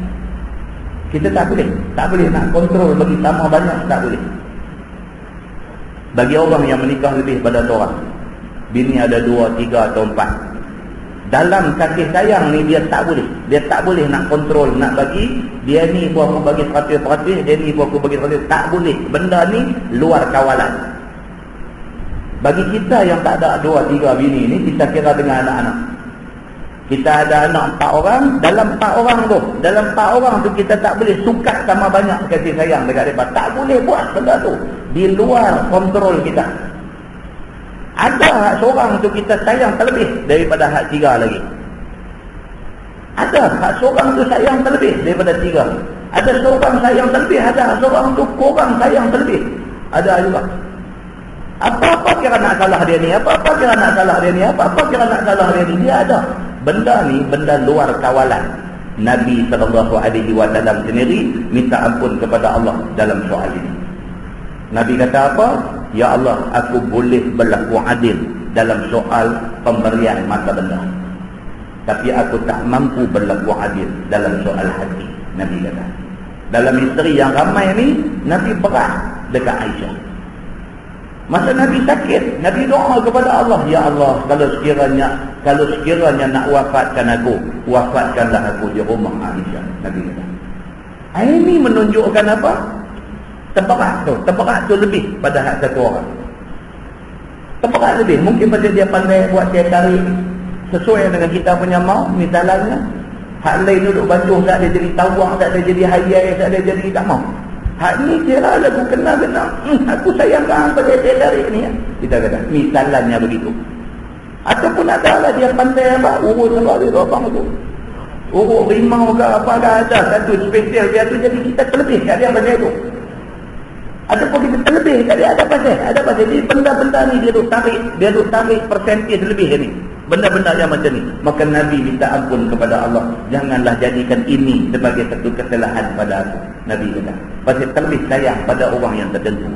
Kita tak boleh nak kontrol bagi sama banyak, tak boleh. Bagi orang yang menikah lebih pada orang, bini ada 2, 3 atau 4, dalam kasih sayang ni dia tak boleh nak kontrol, nak bagi dia ni pun aku bagi 100%, dia ni pun aku bagi 100%, tak boleh. Benda ni luar kawalan. Bagi kita yang tak ada 2, 3 bini ni, kita kira dengan anak-anak. Kita ada anak 4 orang, dalam 4 orang tu kita tak boleh sukat sama banyak kasih sayang dekat mereka. Tak boleh buat benda tu, di luar kontrol kita. Ada hak seorang tu kita sayang terlebih daripada hak 3 lagi. Ada hak seorang tu sayang terlebih daripada 3. Ada seorang sayang terlebih, ada seorang tu kurang sayang terlebih. Ada juga. Apa-apa kira nak salah dia ni, apa-apa kira nak salah dia ni, apa-apa kira nak salah dia ni, dia ada. Benda ni benda luar kawalan. Nabi SAW sendiri minta ampun kepada Allah dalam soal ini. Nabi kata apa? Ya Allah, aku boleh berlaku adil dalam soal pemberian mata benda, tapi aku tak mampu berlaku adil dalam soal hati. Nabi kata. Dalam isteri yang ramai ni, Nabi berat dekat Aisyah. Masa Nabi sakit, Nabi doa kepada Allah, ya Allah, kalau sekiranya nak wafatkan aku, wafatkanlah aku di rumah Aisyah. Nabi kata. Ini menunjukkan apa? Temperat tu lebih pada hak satu orang. Temperat lebih. Mungkin pada dia pandai buat dia tarik sesuai dengan kita punya mau. Misalnya hak lain duduk bantuh, tak ada jadi tawang, tak ada jadi hayai, tak ada jadi tak mau. Hak ni kira lagu kena-kena, aku sayangkan pada dia tarik ni. Kita kata misalnya begitu. Ataupun ada lah dia pandai apa, urut apa dia abang tu, urut rimau ke apa ke, ada satu spesial dia tu, jadi kita terlebih kat dia pasal tu. Ataupun kita terlebih kat dia, ada pasal. Jadi benda-benda ni dia duk tarik persentis lebih ni. Benda-benda yang macam ni. Maka Nabi minta ampun kepada Allah, janganlah jadikan ini sebagai satu kesalahan pada aku. Nabi kata, pasal terlebih sayang pada orang yang tertentu.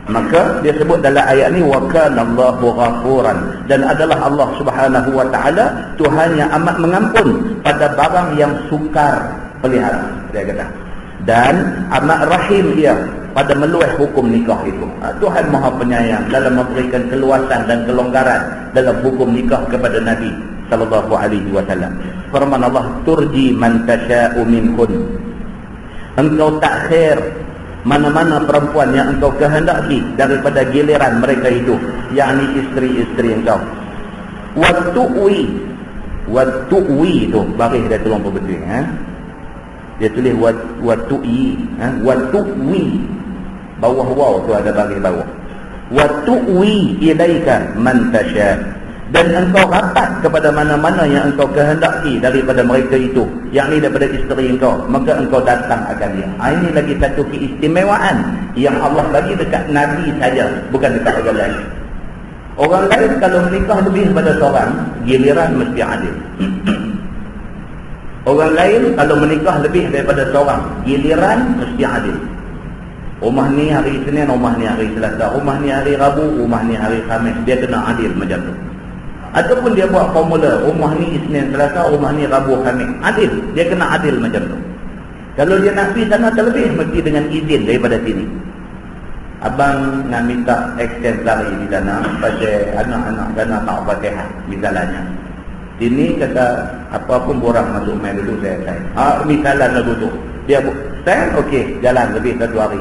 Maka dia sebut dalam ayat ni wa kana Allahu ghafuran, dan adalah Allah Subhanahu wa taala Tuhan yang amat mengampun pada barang yang sukar pelihara, dia kata, dan amat rahim dia pada meluah hukum nikah itu. Tuhan Maha Penyayang dalam memberikan keluasan dan kelonggaran dalam hukum nikah kepada Nabi sallallahu alaihi wasallam. Firman Allah, turji man tasha'u minhun, engkau takhir mana-mana perempuan yang engkau kehendaki daripada giliran mereka itu, yakni isteri-isteri engkau. Watu'i itu baris dia tolong perbetul, dia tulis watu'i, watu'i bawah waw tu ada baris bawah. Watu'i ilaika man tasha, dan engkau rapat kepada mana-mana yang engkau kehendaki daripada mereka itu, yakni daripada isteri engkau, maka engkau datang akan dia. Ini lagi satu keistimewaan yang Allah bagi dekat Nabi saja, bukan dekat orang lain. Orang lain kalau menikah lebih daripada seorang, giliran mesti adil. Orang lain kalau menikah lebih daripada seorang, giliran mesti adil. Rumah ni hari Isnin, rumah ni hari Selasa, rumah ni hari Rabu, rumah ni hari Khamis, dia kena adil macam tu. Ataupun dia buat formula, rumah ni Isnin Selasa, rumah ni Rabu Khamis, adil, dia kena adil macam tu. Kalau dia nak pergi sana terlebih, mesti dengan izin daripada sini. Abang nak minta extend lari di sana pasal anak-anak sana tak Fatihah misalnya. Sini kata apa pun borang masuk main dulu saya. Misalan lagu tu, dia saya okey jalan lebih 1 hari.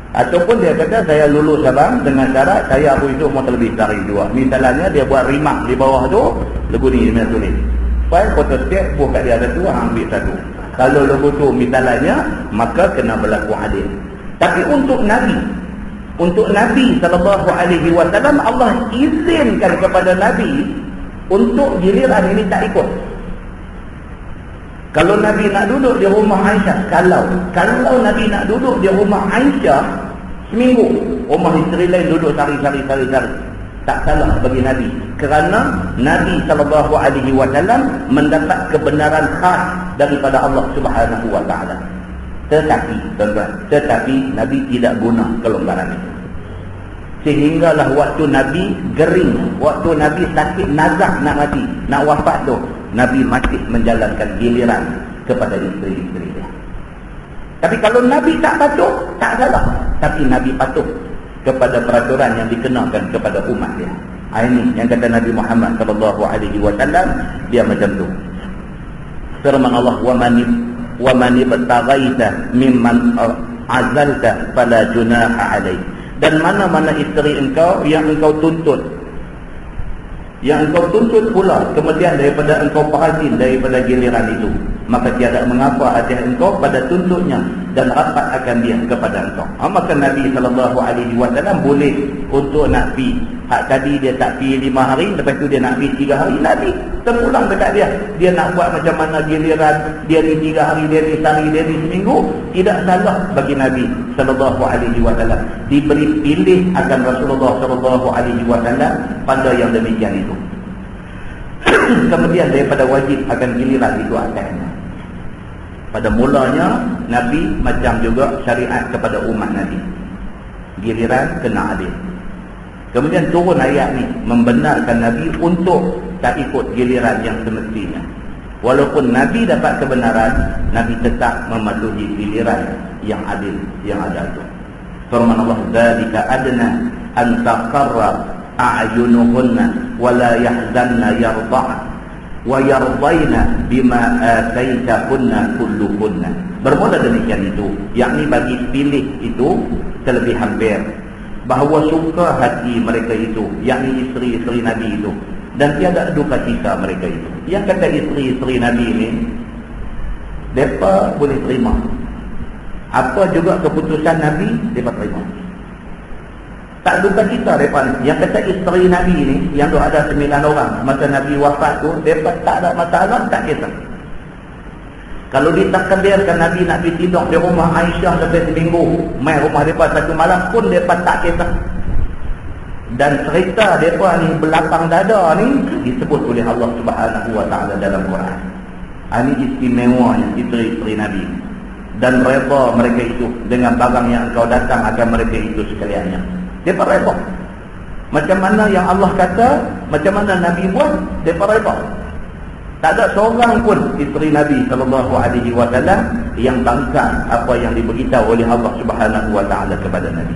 Ataupun dia kata saya lulus abang dengan syarat saya aku itu mau terlebih dari 2. Misalnya dia buat rimak di bawah tu, lagu ni dia tulis. File photostat buat kat dia ada 2, ambil 1. Kalau lagu tu misalnya, maka kena berlaku adil. Tapi untuk Nabi sallallahu alaihi wasallam, Allah izinkan kepada Nabi untuk giliran ini tak ikut. Kalau Nabi nak duduk di rumah Aisyah, kalau Nabi nak duduk di rumah Aisyah seminggu, rumah isteri lain duduk sari-sari, tak salah bagi Nabi, kerana Nabi sallallahu alaihi wasallam mendapat kebenaran khas daripada Allah Subhanahu wa taala. Tetapi Nabi tidak guna kelonggaran itu. Sehinggalah waktu Nabi gering, waktu Nabi sakit nazak nak mati, nak wafat tu, Nabi masih menjalankan giliran kepada isteri-isteri dia. Tapi kalau Nabi tak patuh, tak salah. Tapi Nabi patuh kepada peraturan yang dikenakan kepada umat dia. Ini yang kata Nabi Muhammad sallallahu alaihi wasallam, dia macam tu. Firman Allah, wa man ibtaghaita mimman azalta fala junaha alaih. Dan mana-mana isteri engkau yang engkau tuntut, pula kemudian daripada engkau perazim daripada giliran itu, maka tiada mengapa atas engkau pada tuntutnya dan rapat akan dia kepada engkau. Maka Nabi SAW boleh untuk nak pergi. Hak tadi dia tak pergi 5 hari, lepas tu dia nak pergi 3 hari, Nabi terpulang dekat dia. Dia nak buat macam mana giliran, dia ni 3 hari, dia ni sehari, dia ni seminggu. Tidak salah bagi Nabi SAW. Diberi pilih akan Rasulullah SAW pada yang demikian itu. Kemudian daripada wajib akan giliran itu atasnya. Pada mulanya Nabi macam juga syariat kepada umat Nabi, giliran kena adil. Kemudian turun ayat ni membenarkan Nabi untuk tak ikut giliran yang semestinya. Walaupun Nabi dapat kebenaran, Nabi tetap mematuhi giliran yang adil yang ada itu. Firman Allah, dzalika adna an taqarra a'yunuhunna wa la yahzanna yarda'na wa yardaina bima ataitahunna kulluhunna. Bermula demikian itu, yakni bagi pilih itu terlebih hampir bahawa suka hati mereka itu, yakni isteri-isteri Nabi itu, dan tiada duka cita mereka itu. Yang kata isteri-isteri Nabi ini, mereka boleh terima apa juga keputusan Nabi, mereka terima, tak duka cita mereka. Yang kata isteri Nabi ini, yang tu ada 9 orang masa Nabi wafat tu, mereka tak ada masalah, tak kisah. Kalau ditakdirkan Nabi nak pergi tidur di rumah Aisyah lebih seminggu, main rumah mereka 1 malam pun mereka tak kisah. Dan cerita mereka ni belakang dada ni disebut oleh Allah Subhanahu wa taala dalam Quran. Ini istimewanya isteri-isteri Nabi. dan redha mereka itu dengan barang yang engkau datang akan mereka itu sekaliannya. Mereka redha. Macam mana yang Allah kata, macam mana Nabi buat, mereka redha. Tak ada seorang pun isteri Nabi SAW yang bangkang apa yang diberitahu oleh Allah Subhanahu Wa Taala kepada Nabi.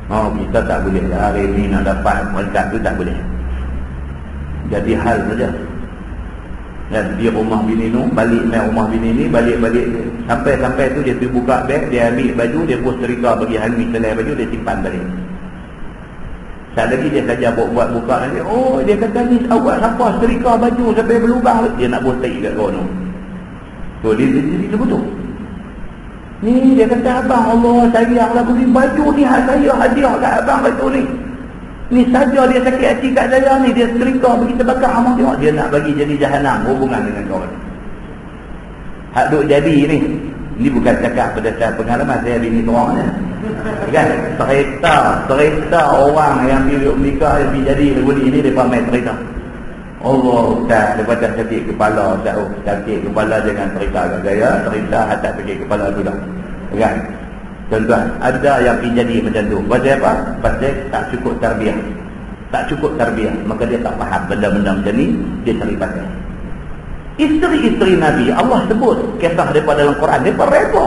Oh, kita tak boleh hari ini nak dapat mereka tu, tak boleh. Jadi hal saja. Dan dia rumah bini tu, balik main rumah bini ni, balik-balik sampai tu dia pergi buka beg, dia ambil baju, dia pun setrika bagi Hanmi selai baju, dia simpan balik. Sekali lagi dia saja buat buka nanti, oh dia kata ni awak siapa setrika baju sampai berlubang, dia nak buat taik kat kau tu. So dia sebut tu. Ni dia kata abang Allah sayanglah beli baju ni, saya hadiah kat abang baju ni. Ni saja dia sakit hati kat saya ni, dia setrika bagi terbakar abang tengok, dia nak bagi jadi jahanam hubungan dengan kau ni. Hak duk jadi ni bukan cakap berdasar pengalaman saya bini seorang ni. Kan? Cerita orang yang pergi nikah, yang pergi jadi begini ni, mereka main cerita. Allah Ustaz, lepas dah sakit kepala Ustaz, oh sakit kepala jangan cerita kat saya, cerita hatat sakit kepala tu dah. Kan? Tuan-tuan, ada yang pergi jadi macam tu. Pasal apa? Pasal tak cukup tarbiyah. Tak cukup tarbiyah, maka dia tak faham benda-benda macam ni, dia cari pasal. Isteri-isteri Nabi, Allah sebut kisah daripada dalam Quran, mereka redha.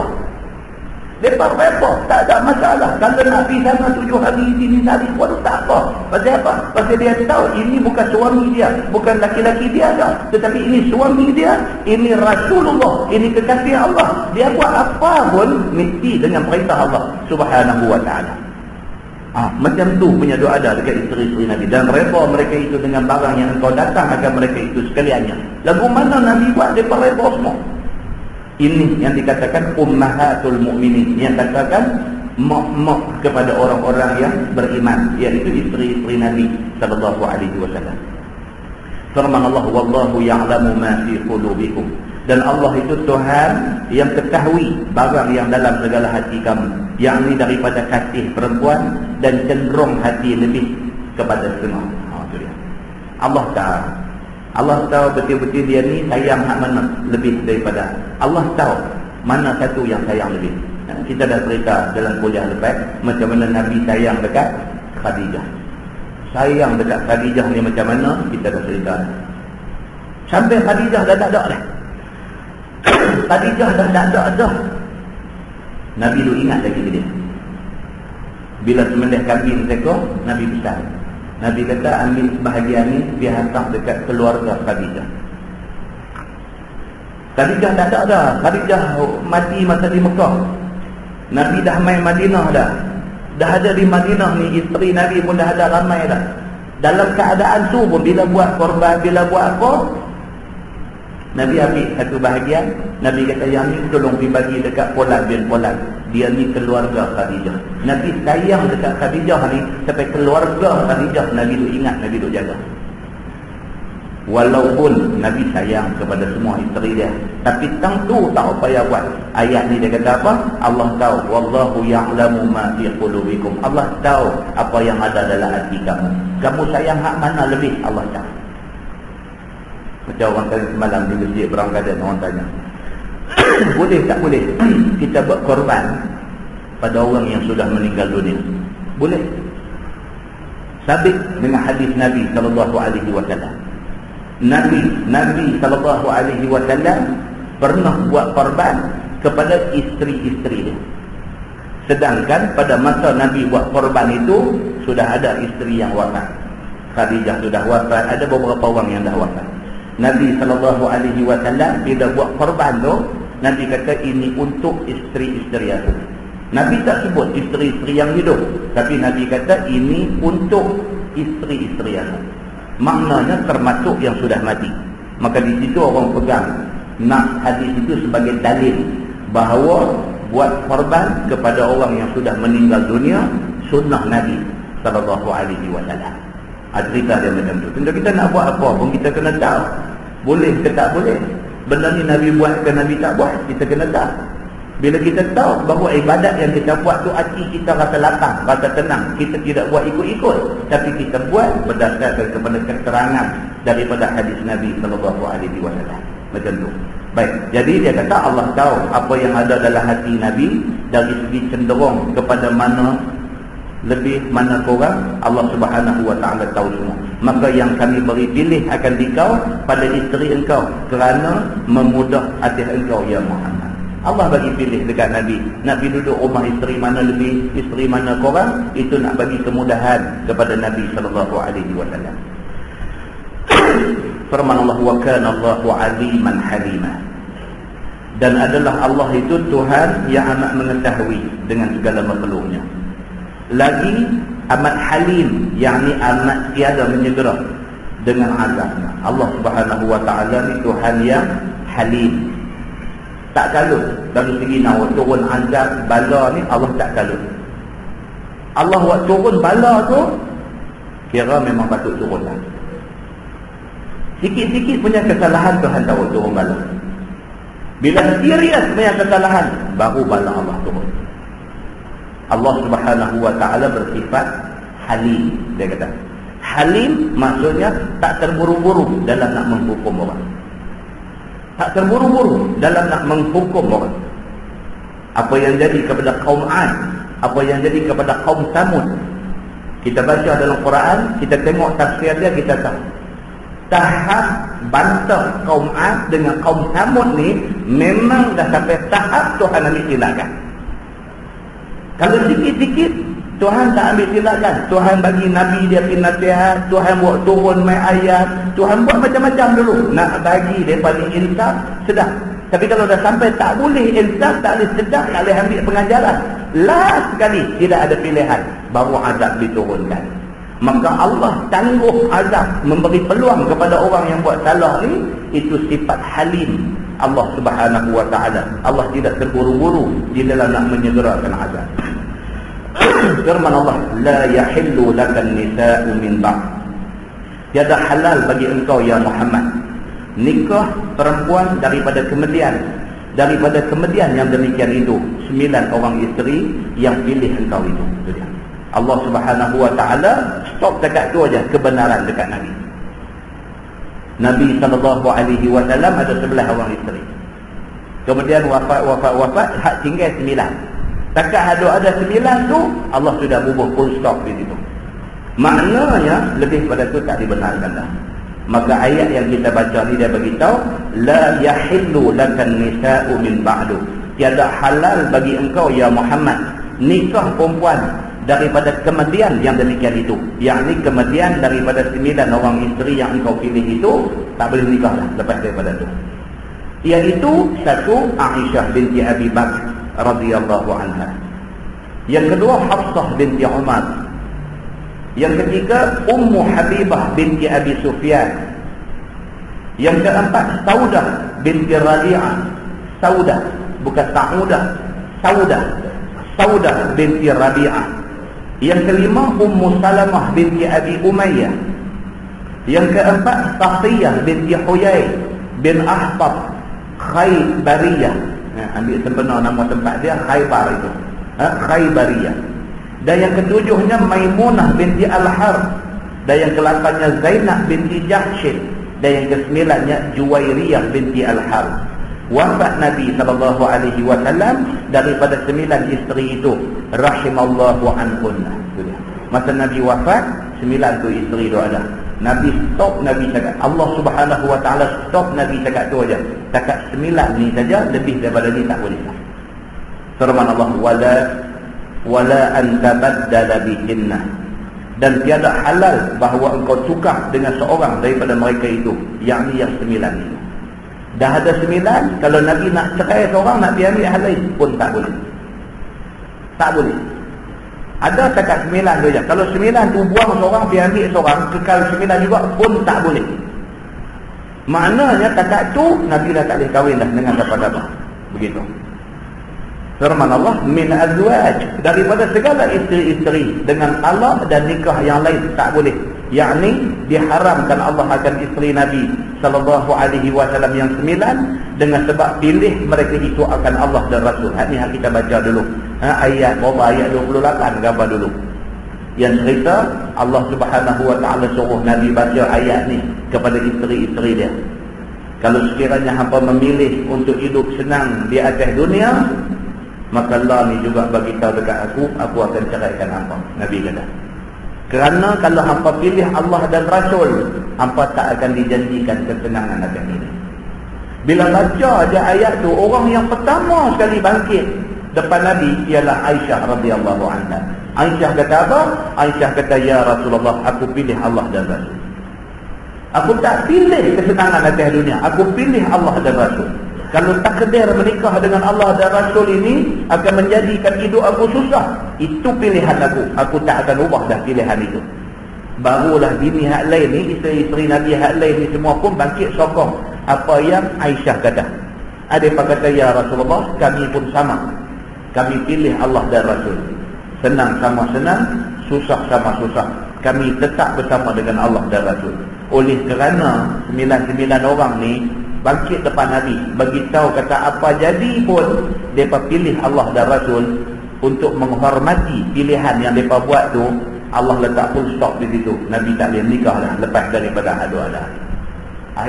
Mereka redha, tak ada masalah. Kalau Nabi sana 7 hari, sini hari, waduh tak apa. Pasal apa? Pasal dia tahu ini bukan suami dia, bukan laki-laki dia dah, tetapi ini suami dia, ini Rasulullah, ini kekasih Allah. Dia buat apa pun mesti dengan perintah Allah Subhanahu Wa Taala. Macam tu punya doa ada dekat isteri-isteri Nabi, dan redha mereka itu dengan barang yang engkau datang akan mereka itu sekaliannya. Lagu mana Nabi buat, mereka redha semua. Ini yang dikatakan ummahatul mu'minin, yang katakan mak-mak kepada orang-orang yang beriman, iaitu isteri-isteri Nabi sallallahu alaihi wasallam. Firman Allah, wallahu ya'lamu ma fi qulubikum, dan Allah itu Tuhan yang ketahui barang yang dalam segala hati kamu, yakni daripada kasih perempuan dan cenderung hati lebih kepada setengah. Allah tahu. Allah tahu betul-betul dia ni sayang hak mana lebih daripada. Allah tahu mana satu yang sayang lebih. Kita dah cerita dalam kuliah lepas macam mana Nabi sayang dekat Khadijah. Sayang dekat Khadijah ni macam mana, kita dah cerita. Sampai Khadijah dah tak ada dah. Khadijah dah tak ada dah. Nabi tu ingat lagi dia. Bila sembelih kambing seekor, Nabi pesan. Nabi kata ambil bahagian ni biar hantar dekat keluarga Khadijah. Khadijah dah tak ada. Khadijah mati masa di Mekah. Nabi dah main Madinah dah. Dah ada di Madinah ni, isteri Nabi pun dah ada ramai dah. Dalam keadaan tu pun bila buat korban, bila buat apa, Nabi ambil satu bahagian. Nabi kata yang ni tolong dibagi dekat Polan bin Polan. Dia ni keluarga Khadijah. Nabi sayang dekat Khadijah ni sampai keluarga Khadijah Nabi tu ingat, Nabi tu jaga. Walaupun Nabi sayang kepada semua isteri dia, tapi tentu tak payah buat. Ayat ni dia kata apa? Allah tahu, wallahu ya'lamu ma fi qulubikum. Allah tahu apa yang ada dalam hati kamu. Kamu sayang hak mana lebih, Allah tahu. Macam orang tanya semalam di masjid Berangkadan, orang tanya boleh tak boleh kita buat korban pada orang yang sudah meninggal dunia? Boleh. Sabit dengan hadis Nabi sallallahu alaihi wasallam. Nabi sallallahu alaihi wasallam pernah buat korban kepada isteri-isteri dia. Sedangkan pada masa Nabi buat korban itu sudah ada isteri yang wafat. Khadijah sudah wafat, ada beberapa orang yang dah wafat. Nabi sallallahu alaihi wasallam bila buat korban tu, Nabi kata ini untuk isteri-isteri aku. Nabi tak sebut isteri-isteri yang hidup, tapi Nabi kata ini untuk isteri-isteri aku. Maknanya termasuk yang sudah mati. Maka di situ orang pegang nak hadis itu sebagai dalil bahawa buat korban kepada orang yang sudah meninggal dunia sunnah Nabi sallallahu alaihi wasallam. Cerita dia macam tu. Tentu kita nak buat apa pun kita kena tahu boleh ke tak boleh. Benda ni Nabi buat ke Nabi tak buat, kita kena tahu. Bila kita tahu bahawa ibadat yang kita buat tu hati kita rasa lapang, rasa tenang, kita tidak buat ikut-ikut, tapi kita buat berdasarkan kepada keterangan daripada hadis Nabi sallallahu alaihi wasallam. Macam tu. Baik, jadi dia kata Allah tahu apa yang ada dalam hati Nabi dari segi cenderung kepada mana lebih, mana kurang, Allah Subhanahu wa ta'ala tahu semua. Maka yang kami beri pilih akan dikau pada isteri engkau kerana memudah hati engkau ya Muhammad. Allah bagi pilih dekat Nabi, nak pergi duduk rumah isteri mana lebih, isteri mana kurang, itu nak bagi kemudahan kepada Nabi sallallahu alaihi wasallam. Firman Allah, wa kana Allahu aliman halima. Dan adalah Allah itu Tuhan yang amat mengetahui dengan segala makhluknya. Lagi amat halim, yakni amat tiada menyegera dengan azabnya. Allah Subhanahu wa ta'ala ni Tuhan yang halim, tak kalut dari segi nak turun azab bala ni. Allah tak kalut. Allah buat turun bala tu kira memang patut turun lah. Sikit-sikit punya kesalahan Tuhan tahu turun bala. Bila serius punya kesalahan baru bala Allah turun. Allah Subhanahu wa ta'ala bersifat halim. Dia kata halim maksudnya tak terburu-buru dalam nak menghukum orang. Tak terburu-buru dalam nak menghukum orang. Apa yang jadi kepada kaum Ad, apa yang jadi kepada kaum Samud, kita baca dalam Quran, kita tengok tafsir dia, kita tahu tahap bantah kaum Ad dengan kaum Samud ni memang dah sampai tahap Tuhan ambil tindakan. Kalau sikit-sikit Tuhan tak ambil tindakan, Tuhan bagi Nabi dia pergi nasihat, Tuhan buat turun mai ayat, Tuhan buat macam-macam dulu nak bagi daripada insaf, sedap. Tapi kalau dah sampai tak boleh insaf, tak boleh sedap, tak boleh ambil pengajaran, last sekali tidak ada pilihan, baru azab diturunkan. Maka Allah tangguh azab, memberi peluang kepada orang yang buat salah ni. Itu sifat halim Allah Subhanahu wa ta'ala. Allah tidak terburu-buru di dalam nak menyegerakan azab. Firman Allah, la yahillu lakan nisa'u min ba'd. Tiada halal bagi engkau ya Muhammad nikah perempuan daripada kemudian yang demikian itu 9 orang isteri yang pilih engkau itu. Itu dia. Allah Subhanahu wa ta'ala stop dekat tu aja kebenaran dekat Nabi. Nabi sallallahu alaihi wasallam ada 11 orang isteri. Kemudian wafat hak tinggal 9. Takat ada 9 tu Allah sudah bubuh full stop di situ. Maknanya lebih pada tu tak dibenarkan dah. Maka ayat yang kita baca ni dia beritahu la yahillu lakan nisa'u min ba'du. Tiada halal bagi engkau ya Muhammad nikah perempuan daripada kemudian yang demikian itu. Yakni kemudian daripada 9 orang isteri yang engkau pilih itu tak boleh nikah dah lepas daripada itu. Iaitu satu Aisyah binti Abi Bakr radhiyallahu anha. Yang kedua Hafsah binti Umar. Yang ketiga Ummu Habibah binti Abi Sufyan. Yang keempat Saudah binti Rabi'ah. Saudah, bukan Saudah. Saudah binti Rabi'ah. Yang kelima Ummu Salamah binti Abi Umayyah. Yang keempat Safiyah binti Huyai bin Ahbab Khaybariyah. Ambil sebenar nama tempat dia Khaybar itu. Khaybariyah. Dan yang ketujuhnya Maimunah binti Al-Harb. Dan yang ke-8nya Zainab binti Jahshin. Dan yang ke-9nya Juwairiyah binti Al-Harb. Wafat Nabi SAW daripada 9 isteri itu. Rahimallahu anhunna. Masa Nabi wafat 9 tu isteri tu ada. Nabi stop, Nabi cakap, Allah Subhanahu wa ta'ala stop, Nabi cakap tu aja. Cakap 9 ni saja, lebih daripada ni tak boleh. Firman Allah, wala antabaddala bihinna. Dan tiada halal bahawa engkau tukar dengan seorang daripada mereka itu, yakni yang 9 itu. Dah ada 9, kalau Nabi nak cerai seorang, nak dia ambil hal lain pun tak boleh. Tak boleh. Ada cakap 9 tu je. Kalau 9 tu buang seorang, dia ambil seorang, kekal 9 juga pun tak boleh. Maknanya cakap tu Nabi dah tak boleh kahwin dah dengan siapa-siapa. Begitu. Firman Allah, min azwaj, daripada segala isteri-isteri dengan talak dan nikah yang lain tak boleh. Yakni diharamkan Allah akan isteri Nabi sallallahu alaihi wasallam yang 9 dengan sebab pilih mereka itu akan Allah dan Rasul. Ini yang kita baca dulu. Ayat 28 gambar dulu. Yang cerita Allah Subhanahu wa ta'ala suruh Nabi baca ayat ni kepada isteri-isteri dia. Kalau sekiranya hampa memilih untuk hidup senang di atas dunia, maka Allah ni juga bagi tahu dekat aku akan ceraikan hampa. Nabi kata. Kerana kalau hampa pilih Allah dan Rasul, hampa tak akan dijanjikan kesenangan atas ini. Bila baca aja ayat tu, orang yang pertama sekali bangkit depan Nabi ialah Aisyah radhiyallahu anha. Aisyah kata apa? Aisyah kata, ya Rasulullah, aku pilih Allah dan Rasul. Aku tak pilih kesenangan atas dunia, aku pilih Allah dan Rasul. Kalau takdir menikah dengan Allah dan Rasul ini akan menjadikan hidup aku susah, itu pilihan aku tak akan ubah dah pilihan itu. Barulah bini hak lain ni, isteri-isteri Nabi hak lain ni semua pun bangkit sokong apa yang Aisyah kata. Ada yang kata, ya Rasulullah, kami pun sama, kami pilih Allah dan Rasul. Senang sama senang, susah sama susah, kami tetap bersama dengan Allah dan Rasul. Oleh kerana 99 orang ni bangkit depan Nabi, bagi tahu kata apa jadi pun mereka pilih Allah dan Rasul. Untuk menghormati pilihan yang mereka buat tu, Allah letak full stop di situ. Nabi tak boleh nikah dah lepas daripada adu-adu.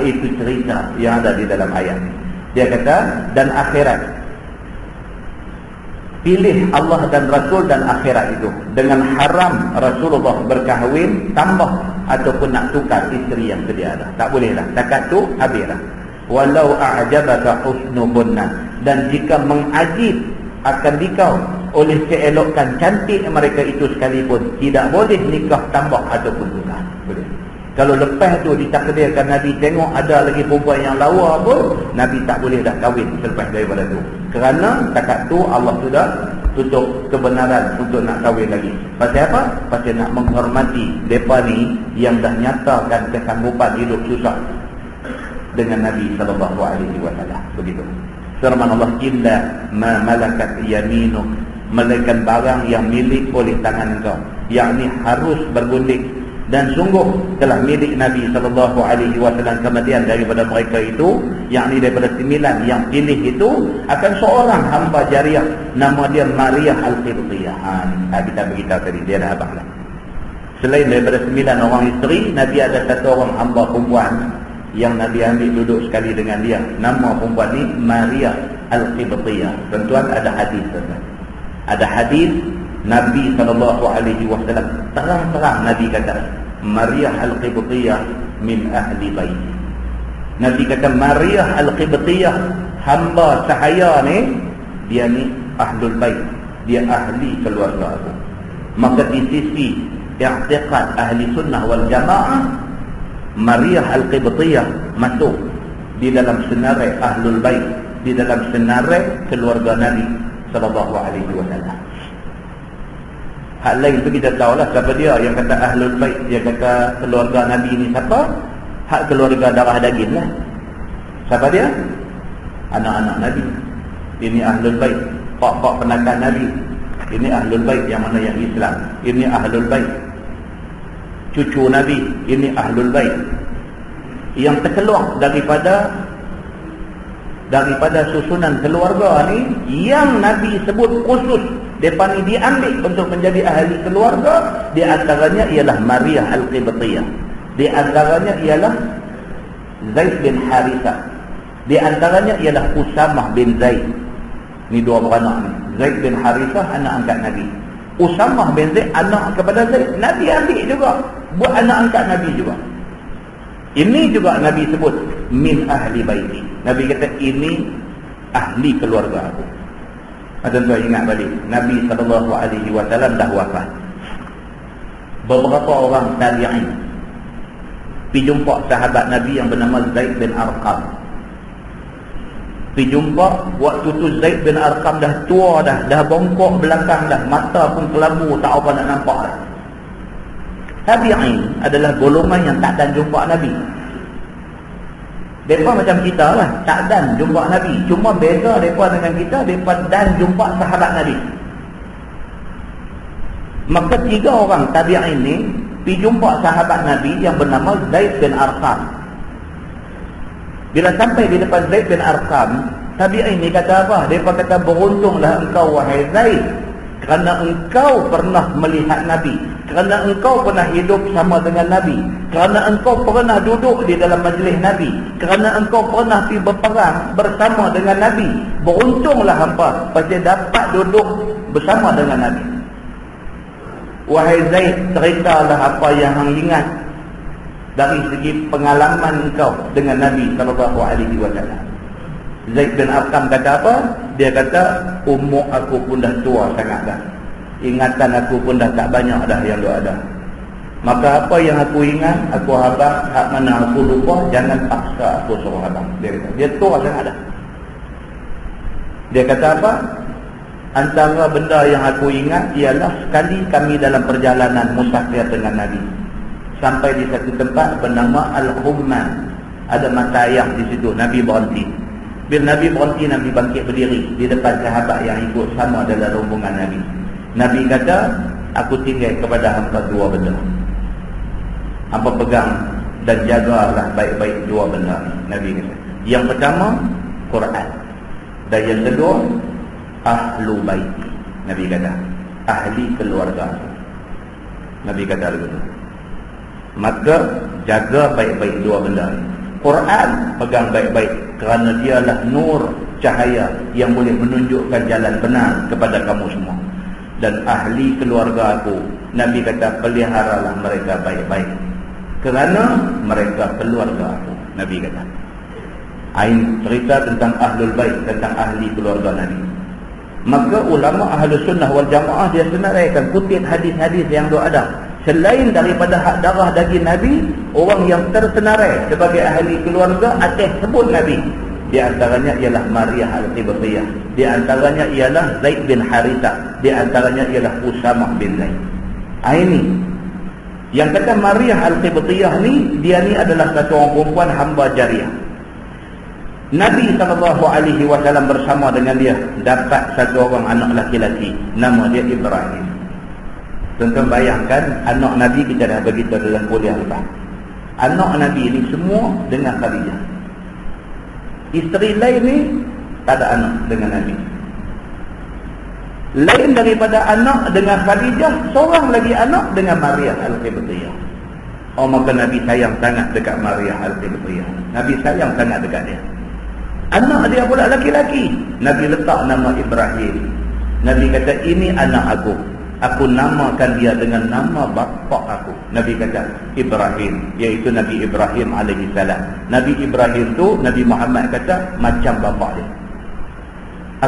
Itu cerita yang ada di dalam ayat ni. Dia kata, dan akhirat, pilih Allah dan Rasul dan akhirat itu. Dengan haram Rasulullah berkahwin tambah ataupun nak tukar isteri yang sedia ada. Tak boleh lah, takat tu habis lah. Walau a'jabaka husnuhunna, dan jika mengajib akan dikau oleh keelokan cantik mereka itu sekalipun, tidak boleh nikah tambah ataupun tukar. Boleh. Kalau lepas tu ditakdirkan Nabi tengok ada lagi perempuan yang lawa pun, Nabi tak boleh dah kahwin selepas daripada tu. Kerana takat tu Allah sudah tutup kebenaran untuk nak kahwin lagi. Pasal apa? Pasal nak menghormati mereka ni yang dah nyatakan kesanggupan hidup susah dengan Nabi SAW. Begitu. Firman Allah, illa ma malakat yaminuk, melainkan barang yang milik oleh tangan engkau, yakni harus bergundik. Dan sungguh telah milik Nabi SAW kemudian daripada mereka itu, yakni daripada 9 yang pilih itu, akan seorang hamba jariah, nama dia Maria Al-Qibtiyah. Kita beritahu tadi, dia dah abang lah. Selain daripada 9 orang isteri, Nabi ada satu orang hamba perempuan yang Nabi ambil duduk sekali dengan dia. Nama perempuan ni Maria Al-Qibtiyah. Tuan-tuan, ada hadis, tuan-tuan. Ada hadis Nabi SAW terang-terang Nabi kata, Maria Al-Qibtiyah min ahli bait. Nabi kata Maria Al-Qibtiyah, hamba sahaya ni, dia ni ahlul bait, dia ahli keluarga aku. Maka di sisi i'tiqad ahli sunnah wal jamaah, Maria Al-Qibtiyah masuk di dalam senarai ahlul bait, di dalam senarai keluarga Nabi SAW. Hal lain tu kita tahulah siapa dia yang kata ahlul bait, dia kata keluarga Nabi ni siapa? Hak keluarga darah daging lah. Siapa dia? Anak-anak Nabi. Ini ahlul bait. Pak-pak penakan Nabi. Ini ahlul bait yang mana yang Islam. Ini ahlul bait. Cucu Nabi, ini ahlul bait. Yang terkeluar daripada susunan keluarga ni, yang Nabi sebut khusus mereka ni diambil untuk menjadi ahli keluarga, di antaranya ialah Maria Al-Qibtiyah, di antaranya ialah Zaid bin Harithah, di antaranya ialah Usamah bin Zaid. Ni dua beranak ni. Zaid bin Harithah anak angkat Nabi, Usamah bin Zaid anak kepada Zaid. Nabi ambil juga, buat anak angkat Nabi juga. Ini juga Nabi sebut min ahli baiti. Nabi kata ini ahli keluarga aku. Tuan-tuan ingat balik, Nabi SAW dah wafat. Beberapa orang tabi'in pergi jumpa sahabat Nabi yang bernama Zaid bin Arqam. Pergi jumpa, waktu tu Zaid bin Arqam dah tua dah bongkok belakang dah, mata pun kelabu, tak apa nak nampak dah. Tabi'in adalah golongan yang tak dan jumpa Nabi. Mereka macam kita lah, tak dan jumpa Nabi. Cuma beza mereka dengan kita, mereka dan jumpa sahabat Nabi. Maka 3 orang tabi'in ni pergi jumpa sahabat Nabi yang bernama Zaid bin Arqam. Bila sampai di depan Zaid bin Arqam, tabi'in ni kata apa? Mereka kata, beruntunglah engkau wahai Zaid, kerana engkau pernah melihat Nabi, kerana engkau pernah hidup sama dengan Nabi, kerana engkau pernah duduk di dalam majlis Nabi, kerana engkau pernah pergi berperang bersama dengan Nabi. Beruntunglah hampa pasal dapat duduk bersama dengan Nabi. Wahai Zaid, ceritalah apa yang hang ingat dari segi pengalaman engkau dengan Nabi SAW. Zaid bin Arqam kata apa? Dia kata, umur aku pun dah tua sangat dah. Ingatan aku pun dah tak banyak dah yang dia ada. Maka apa yang aku ingat, aku harap hak mana aku lupa, jangan paksa aku suruh abang. Dia kata, dia tua sangat dah. Dia kata apa? Antara benda yang aku ingat ialah sekali kami dalam perjalanan musafir dengan Nabi. Sampai di satu tempat bernama Al-Khumman. Ada mata ayam di situ, Nabi berhenti. Bila Nabi berhenti, Nabi bangkit berdiri di depan sahabat yang ikut sama dalam rombongan Nabi. Nabi kata, aku tinggal kepada hampa dua benda. Hampa pegang dan jagalah baik-baik dua benda. Nabi kata. Yang pertama, Quran. Dan yang kedua, ahlu baiti. Nabi kata, ahli keluarga. Nabi kata begitu. Maka jaga baik-baik dua benda. Quran pegang baik-baik kerana dialah nur, cahaya yang boleh menunjukkan jalan benar kepada kamu semua. Dan ahli keluarga aku, Nabi kata, peliharalah mereka baik-baik kerana mereka keluarga aku. Nabi kata. Ain cerita tentang ahlul bait, tentang ahli keluarga Nabi. Maka ulama ahli sunnah wal jamaah dia senaraikan kutip hadis-hadis yang ada. Selain daripada hak darah daging Nabi, orang yang tersenarai sebagai ahli keluarga atas sebut Nabi, di antaranya ialah Maria Al-Qibtiyah, di antaranya ialah Zaid bin Haritha, di antaranya ialah Usamah bin Zaid. Ini yang kata Maria Al-Qibtiyah ni, dia ni adalah satu orang perempuan hamba jariah. Nabi SAW bersama dengan dia dapat satu orang anak laki-laki, nama dia Ibrahim. Tuan-tuan bayangkan, anak Nabi kita dah beritahu dalam kuliah lepas. Anak Nabi ni semua dengan Khadijah. Isteri lain ni tak ada anak dengan Nabi. Lain daripada anak dengan Khadijah, seorang lagi anak dengan Maria Al-Qibtiyah. Oh, maka Nabi sayang sangat dekat Maria Al-Qibtiyah. Nabi sayang sangat dekat dia. Anak dia pula laki-laki. Nabi letak nama Ibrahim. Nabi kata, ini anak aku. Aku namakan dia dengan nama bapa aku. Nabi kata Ibrahim, iaitu Nabi Ibrahim alaihissalam. Nabi Ibrahim tu, Nabi Muhammad kata, macam bapa dia.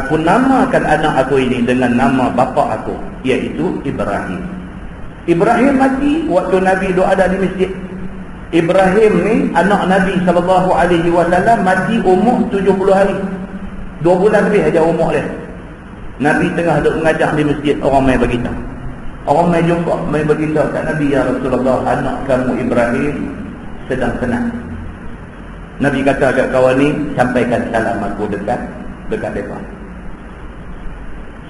Aku namakan anak aku ini dengan nama bapa aku, iaitu Ibrahim. Ibrahim mati waktu Nabi doa ada di masjid. Ibrahim ni anak Nabi SAW mati umur 70 hari. 2 bulan lebih aja umur dia. Nabi tengah duduk mengajar di masjid, orang main beritahu. Orang main jumpa, main beritahu kat Nabi, ya Rasulullah, anak kamu Ibrahim sedang senang. Nabi kata kat kawan ni, sampaikan salam aku dekat mereka.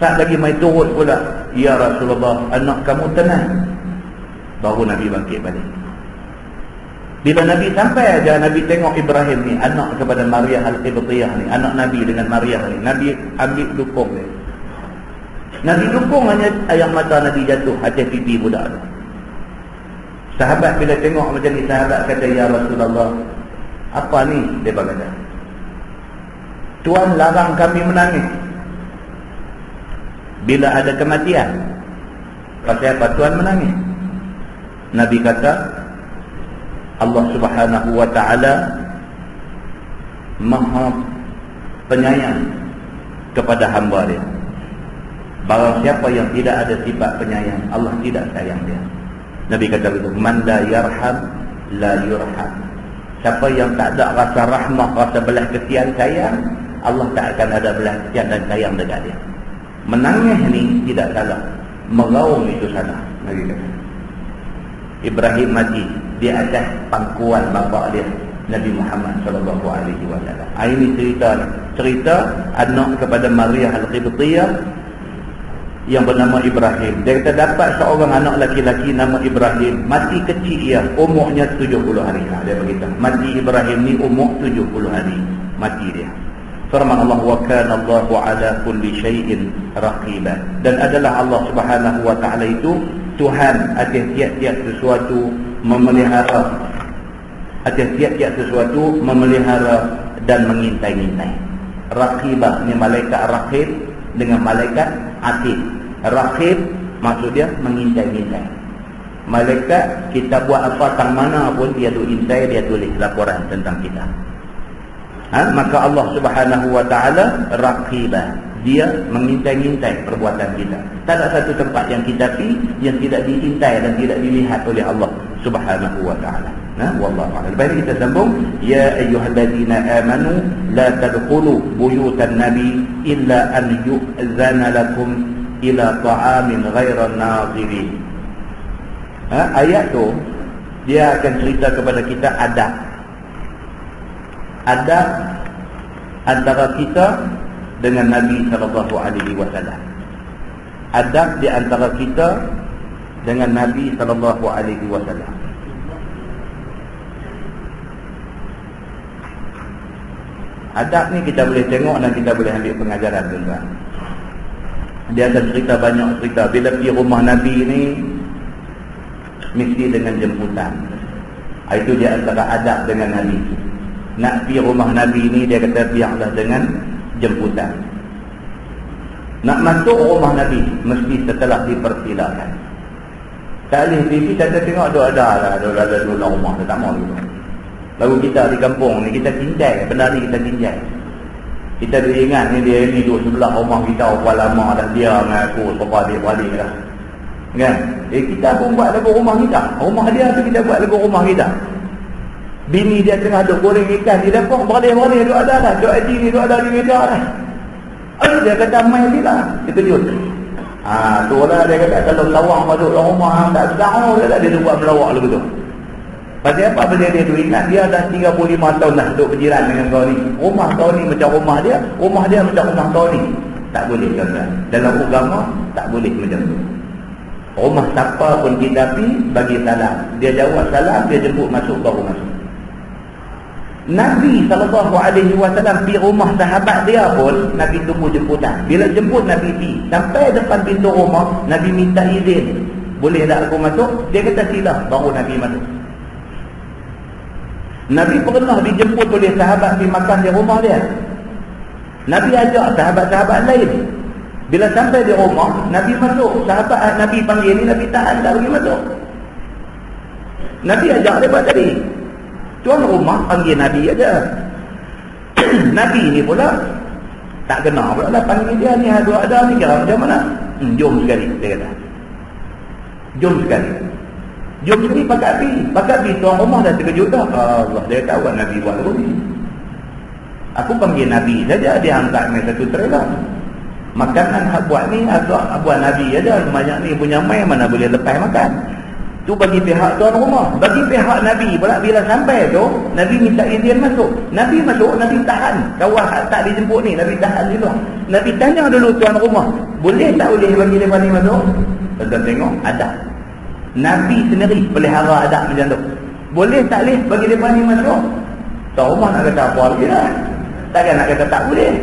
Saat lagi main turut pula, ya Rasulullah, anak kamu tenang. Baru Nabi bangkit balik. Bila Nabi sampai aja, Nabi tengok Ibrahim ni, anak kepada Maria Al-Qibtiyah ni, anak Nabi dengan Maria ni. Nabi ambil dukung dia. Nabi dukung hanya ayam mata Nabi jatuh atas pipi budak tu. Sahabat bila tengok macam ni, sahabat kata, ya Rasulullah, apa ni? Dia berkata, Tuan larang kami menangis bila ada kematian. Pasal apa Tuan menangis? Nabi kata, Allah Subhanahu wa ta'ala Maha penyayang kepada hamba dia. Barang siapa yang tidak ada sifat penyayang, Allah tidak sayang dia. Nabi kata begitu, man la yarham la yurham. Siapa yang tak ada rasa rahmah, rasa belas kesian sayang, Allah tak akan ada belas kesian dan sayang dekat dia. Menangis ni tidak salah, meraung itu salah. Nabi kata Ibrahim mati di atas pangkuan bapa dia, Nabi Muhammad SAW. Ini cerita anak kepada Maria Al-Qibtiyah yang bernama Ibrahim. Dia kata dapat seorang anak laki-laki nama Ibrahim, mati kecil ia, umurnya 70 hari. Dia beritahu, mati Ibrahim ni umur 70 hari, mati dia. Firman Allah, wa kana Allahu ala kulli syai'in raqiba. Dan adalah Allah Subhanahu wa ta'ala itu Tuhan atas tiap-tiap sesuatu memelihara, atas tiap-tiap sesuatu memelihara dan mengintai-intai. Raqibah ni malaikat raqib dengan malaikat atid. Raqib maksud dia mengintai-intai. Malaikat kita buat apa tang mana pun dia duk intai, dia tulis laporan tentang kita. Maka Allah Subhanahu wa taala raqibah, dia mengintai-intai perbuatan kita. Tak ada satu tempat yang kita pergi yang tidak diintai dan tidak dilihat oleh Allah Subhanahu wa taala. Wallahu a'lam. Baik, kita sambung. Ya ayyuhallazina amanu la tadkhulu buyutan nabi illa an yu'zana lakum ila ta'amin ghairan nazirin. Ayat tu dia akan cerita kepada kita adab antara kita dengan Nabi sallallahu alaihi wasallam. Adab di antara kita dengan Nabi sallallahu alaihi wasallam. Adab ni kita boleh tengok dan kita boleh ambil pengajaran tuan-tuan. Dia akan cerita banyak cerita. Bila pergi rumah Nabi ni mesti dengan jemputan. Itu dia antara adab dengan Nabi. Nak pergi rumah Nabi ni dia kata biarlah dengan jemputan. Nak masuk rumah Nabi mesti setelah dipersilakan. Kali TV kita tengok ada dalam rumah tak mau gitu. Lalu kita di kampung ni kita tinjai, benda ni kita tinjai. Kita dah ingat ni dia ni duduk sebelah rumah kita berapa lama dah, dia dengan aku sebab dia balik dah. Kan? Kita pun buat lagu rumah kita. Rumah dia tu kita buat lagu rumah kita. Bini dia tengah duk goreng ikan di dapur, balik-balik duk ada dah. Duk haji ni duk ada di meja dah. Dia kata main dia lah. Dia kejut. Tu lah dia kata kalau lawang masuk dalam rumah tak sedang dia duk buat melawak lagu tu. Pasal apa? Pasal dia tu ingat dia dah 35 tahun dah duduk berjiran dengan kau ni. Rumah kau ni macam rumah dia macam rumah kau ni. Tak boleh tuan-tuan. Dalam agama tak boleh macam tu. Rumah siapa pun kita pergi bagi salam. Dia jawab salam, dia jemput masuk baru masuk. Nabi SAW pergi rumah sahabat dia pun Nabi tunggu jemputan. Bila jemput Nabi pergi sampai depan pintu rumah, Nabi minta izin. Boleh tak aku masuk? Dia kata sila, baru Nabi masuk. Nabi pernah dijemput oleh sahabat pergi makan di rumah dia. Nabi ajak sahabat-sahabat lain. Bila sampai di rumah, Nabi masuk. Sahabat Nabi panggil ni, Nabi tahan tak bagi masuk. Nabi ajak dia buat tadi. Tuan rumah panggil Nabi aja. Nabi ni pula tak kenal pula lah panggil dia ni, ada ni kira macam mana? Jom sekali, dia kata. Jom sekali. Jom sekali pakat pi. Tuan rumah dah terkejut dah. Allah, dia tahu Nabi buat lagu ni. Aku panggil Nabi saja, dia angkat main satu trailer. Makanan hak buat ni agak buat Nabi aja. Banyak ni punya mai mana boleh lepas makan. Tu bagi pihak tuan rumah. Bagi pihak Nabi pula bila sampai tu, Nabi minta izin masuk. Nabi masuk, Nabi tahan. Kawan tak dijemput ni, Nabi tahan dulu. Nabi tanya dulu tuan rumah, boleh tak boleh bagi mereka ni masuk? Tuan tengok, ada. Nabi sendiri pelihara adab macam tu. Boleh tak boleh bagi mereka ni masuk? Tuan rumah nak kata apa lagi dah? Takkan nak kata tak boleh?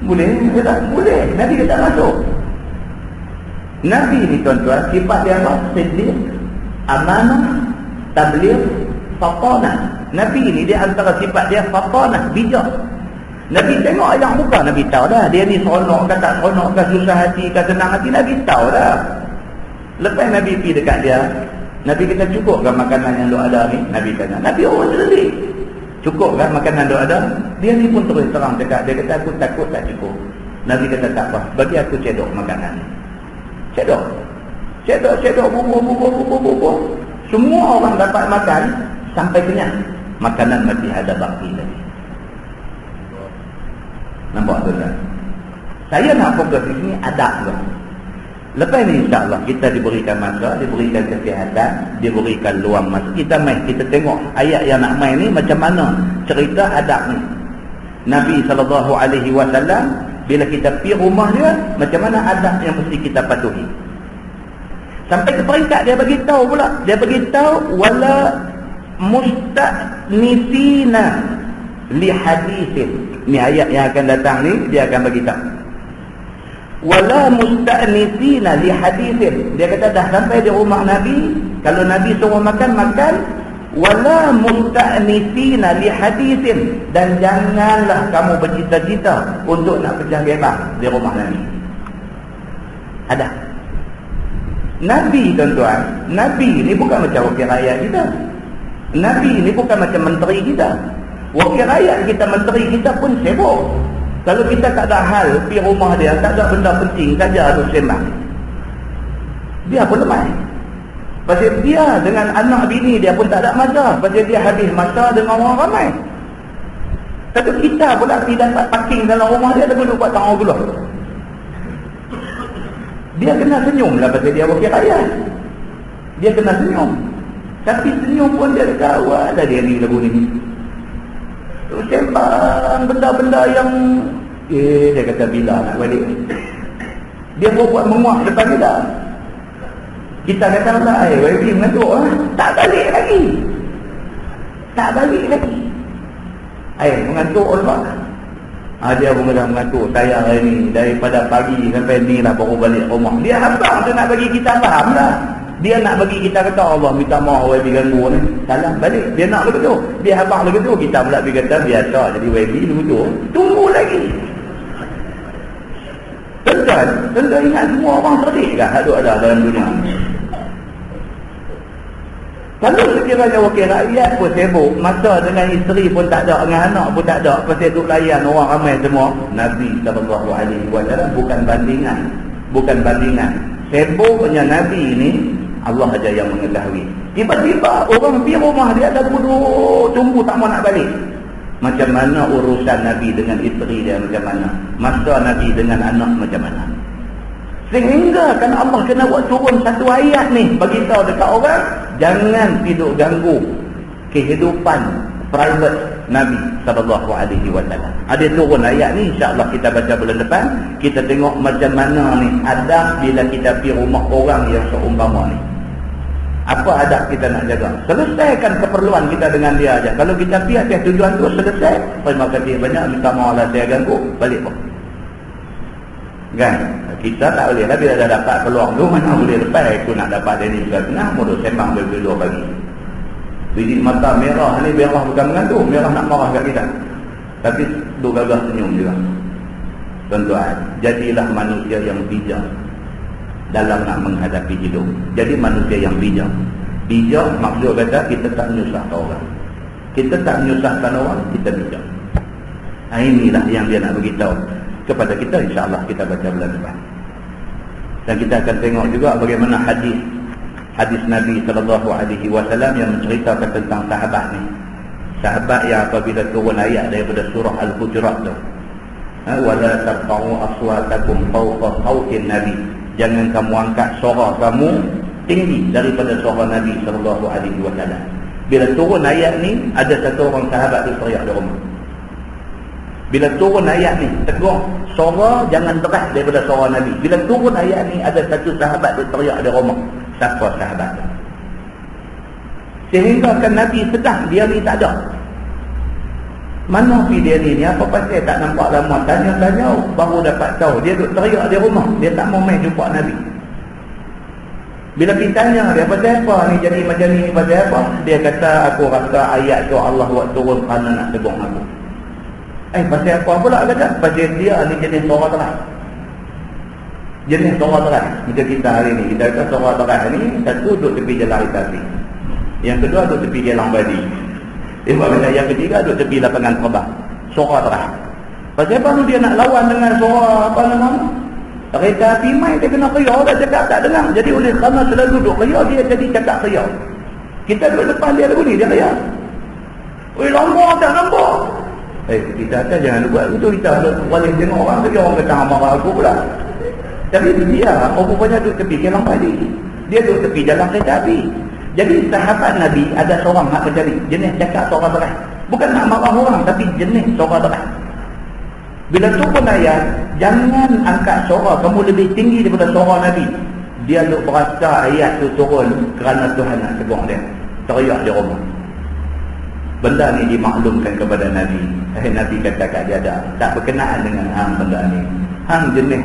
Boleh? Kata boleh. Nabi kata masuk. Nabi ni tuan-tuan, sifat dia apa? Siddiq, amanah, tabligh, fatanah. Nabi ni dia antara sifat dia fatanah, bijak. Nabi tengok ayah muka, Nabi tahu dah dia ni seronok ke tak seronok ke, susah hati ke senang hati, Nabi tahu dah. Lepas Nabi pergi dekat dia, Nabi kata cukup kan makanan yang duk ada ni? Nabi tanya. Nabi orang sendiri. Cukup kan makanan duk ada? Dia ni pun terus terang cakap, dia kata aku takut tak cukup. Nabi kata tak apa, bagi aku cedok makanan ni. Cedok, bubur. Semua orang dapat makan sampai kenyang. Makanan masih ada baki lagi. Nampak tuan? Saya nak fokus di sini adab tuan. Lepas ni insya-Allah kita diberikan masa, diberikan kesihatan, diberikan luang masa. Kita tengok ayat yang nak main ni macam mana cerita adab ni. Nabi SAW bila kita pergi rumah dia, macam mana adab yang mesti kita patuhi. Sampai ke peringkat dia bagi tahu pula. Dia bagi tahu wala musta'nisina li hadithin. Ni ayat yang akan datang ni dia akan bagi tahu. wala musta'nisina li hadithin. Dia kata dah sampai di rumah Nabi, kalau Nabi suruh makan, makan. Wala musta'nisina li hadithin, dan janganlah kamu bercita-cita untuk nak pecah gebang di rumah Nabi. Ada Nabi, tuan-tuan, Nabi ni bukan macam wakil rakyat kita. Nabi ni bukan macam menteri kita. Wakil rakyat kita, menteri kita pun sibuk. Kalau kita tak ada hal pergi rumah dia, tak ada benda penting saja tu sembang, dia pun lemah. Pasal dia dengan anak bini dia pun tak ada masa. Pasal dia habis masa dengan orang ramai. Tapi kita pula tidak dapat parking dalam rumah dia, dia duduk buat tangan gulung. Dia kena senyum lah pasal dia wakil rakyat. Dia kena senyum. Tapi senyum pun dia kata, wah dah dia ni lagu ni. Sembang benda-benda yang dia kata bila nak balik. Dia buat menguap depan kita. Kita kata lah, YB mengatuk lah. Tak balik lagi. Tak balik lagi. Mengatuk Allah. Dia pun kata mengatuk. Saya hari ni daripada pagi sampai ni lah baru balik rumah. Dia habang tu nak bagi kita faham lah. Dia nak bagi kita kata Allah minta maaf YB ganggu ni. Salah balik. Dia nak begitu. Dia habang begitu. Kita pula pergi kata biasa. Jadi YB begitu. Tunggu lagi. Tuan-tuan ingat semua orang cerdik kan ada dalam dunia. Kalau sekiranya wakil rakyat pun sibuk, masa dengan isteri pun tak ada, dengan anak pun tak ada, pasal duk layan orang ramai semua. Nabi SAW bukan bandingan. Bukan bandingan. Sibuknya Nabi ni Allah aja yang mengetahui. Tiba-tiba orang pergi rumah dia dah duduk tunggu tak mau nak balik. Macam mana urusan Nabi dengan isteri dia, macam mana masa Nabi dengan anak, macam mana. Sehingga kan Allah kena buat turun satu ayat ni bagi tahu dekat orang, jangan tidur ganggu kehidupan private Nabi SAW. Ada turun ayat ni, insya-Allah kita baca bulan depan. Kita tengok macam mana ni adab bila kita pergi rumah orang yang seumpama ni. Apa adab kita nak jaga? Selesaikan keperluan kita dengan dia aja. Kalau kita pergi atas tujuan tu selesai, terima kasih banyak, minta maaf lah saya ganggu, balik pun. Kan? Kita tak boleh lah bila dah dapat peluang tu, mana boleh lepas aku nak dapat dia ni juga senang, mudah sembang berdua pagi. Biji mata merah ni merah bukan mengantuk, merah nak marah kat kita. Tapi duk gagah senyum juga. Tuan-tuan, jadilah manusia yang bijak dalam nak menghadapi hidup. Jadi manusia yang bijak. Bijak maksud kata kita tak menyusahkan orang. Kita tak menyusahkan orang, kita bijak. Inilah yang dia nak beritahu kepada kita, insya-Allah kita baca bulan depan. Dan kita akan tengok juga bagaimana hadis Nabi SAW yang menceritakan tentang sahabat ni. Sahabat yang apabila turun ayat daripada surah Al-Hujurat tu, wala tarfa'u aswatakum fawqa sawtin Nabi, jangan kamu angkat suara kamu tinggi daripada suara Nabi SAW. Bila turun ayat ni, ada satu orang sahabat tu teriak di rumah. Bila turun ayat ni, tegur suara jangan deras daripada suara Nabi. Bila turun ayat ni, ada satu sahabat tu teriak di rumah. Siapa sahabat tu? Sehingga kan Nabi sedang dia ni tak ada. Mana pergi dia ni? Apa pasal tak nampak lama? Tanya-tanya baru dapat tahu. Dia duduk teriak di rumah. Dia tak mau main jumpa Nabi. Bila kita tanya dia pasal apa ni jadi macam ni, pasal apa? Dia kata aku rasa ayat tu Allah buat turun kerana nak tegur aku. Pasal apa pula kata? Pasal dia ni jenis suara teras. Jenis suara teras. Macam kita hari ni, kita kata suara teras ni, satu duduk tepi jalan kereta api. Yang kedua duduk tepi jalan badi. Yang ketiga duduk tepi lapangan terbang. Suara teras. Pasal apa tu dia nak lawan dengan suara apa nama? Kereta api mai dia kena riau, dah cakap tak dengar. Jadi oleh kerana selalu duduk riau, dia jadi cakap riau. Kita duduk depan dia lagu ni, dia riau. Oi, lambat tak nampak. Kita kata jangan buat itu. Kita boleh tengok orang saja, orang kata marah aku pula. Tapi dia rupanya duduk tepi kelang padi. Dia duduk tepi jalan kereta api. Jadi sahabat Nabi ada seorang nak macam ni, jenis cakap suara teras. Bukan nak marah orang, tapi jenis suara teras. Bila turun ayat, jangan angkat suara kamu lebih tinggi daripada suara Nabi. Dia duk berasa ayat tu turun kerana Tuhan nak tegur dia. Teriak di rumah. Benda ni dimaklumkan kepada Nabi. Nabi kata kat dia tak berkenaan dengan hang benda ni. Hang jenis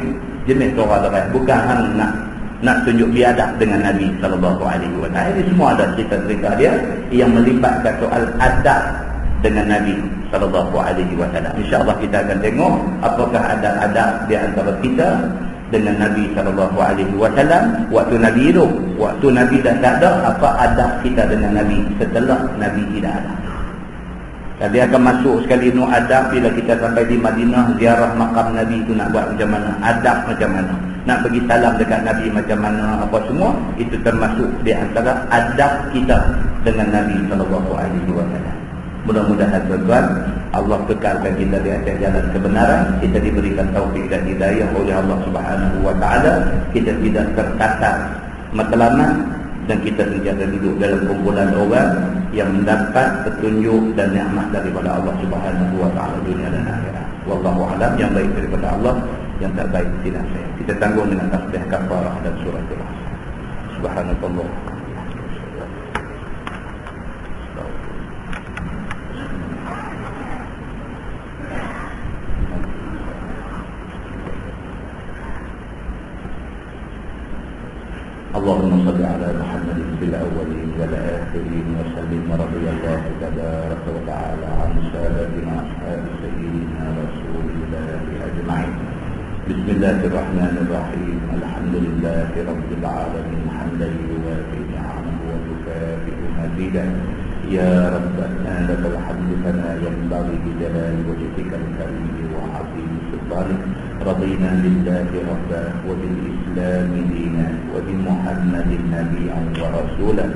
jenis orang lain. Bukan hang nak tunjuk biadab dengan Nabi sallallahu alaihi wasallam. Ini semua ada cerita-cerita dia yang melibatkan soal adab dengan Nabi sallallahu alaihi wasallam. Insya-Allah kita akan tengok apakah adab-adab di antara kita dengan Nabi sallallahu alaihi wasallam waktu Nabi hidup. Waktu Nabi dah tak ada, apa adab kita dengan Nabi setelah Nabi tidak ada. Dan dia akan masuk sekali no adab bila kita sampai di Madinah, ziarah makam Nabi itu nak buat macam mana, adab macam mana, nak bagi salam dekat Nabi macam mana, apa semua itu termasuk di antara adab kita dengan Nabi sallallahu alaihi wasallam. Mudah-mudahan tuan-tuan Allah kekalkan kita di atas jalan kebenaran, kita diberikan taufik dan hidayah oleh Allah Subhanahu wa taala, kita tidak terkasar matlamat dan kita sentiasa duduk dalam kumpulan orang yang mendapat petunjuk dan nikmat daripada Allah Subhanahu wa taala dunia dan akhirat. Wallahu a'lam, yang baik daripada Allah, yang tak baik tidak saya. Kita tanggung dengan tasbih kafarah dan surah Al-Asr. Subhanallah. اللهم صل على محمد في الأولين والآخرين وسلم ورضي الله تبارك وتعالى عن سادتنا أصحاب سيدنا رسول الله أجمعين. بسم الله الرحمن الرحيم. الحمد لله رب العالمين حمدا يوافي نعمه ويكافئ مزيدا. يا ربنا لك الحمد كما ينبغي بجلال وجهك الكريم وعظيم سلطانك. رضينا بالله ربا وبالإسلام دينا وبمحمد نبيا ورسولا.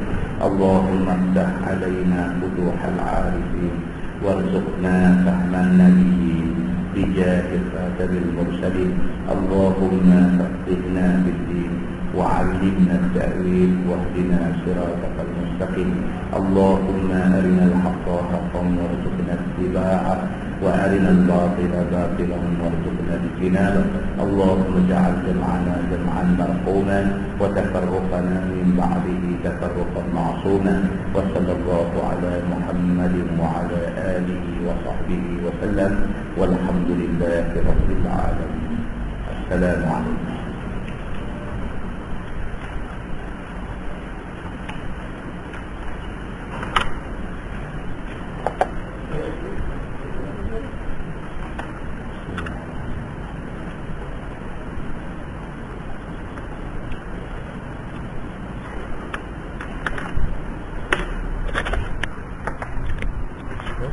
اللهم افتح علينا فتوح العارفين وارزقنا فهم النبيين بجاه خاتم المرسلين. اللهم فقهنا بالدين وعلمنا التأويل واهدنا صراطك المستقيم. اللهم أرنا الحق حقا وارزقنا اتباعه وأرنا الباطل باطلا وارزقنا اجتنابه. اللهم اجعل جمعنا جمعا مرحوما وتفرقنا من بعده تفرقا معصوما. وصلى الله على محمد وعلى آله وصحبه وسلم والحمد لله رب العالمين. السلام عليكم.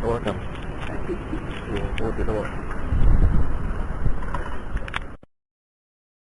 Welcome. Oh, tidak.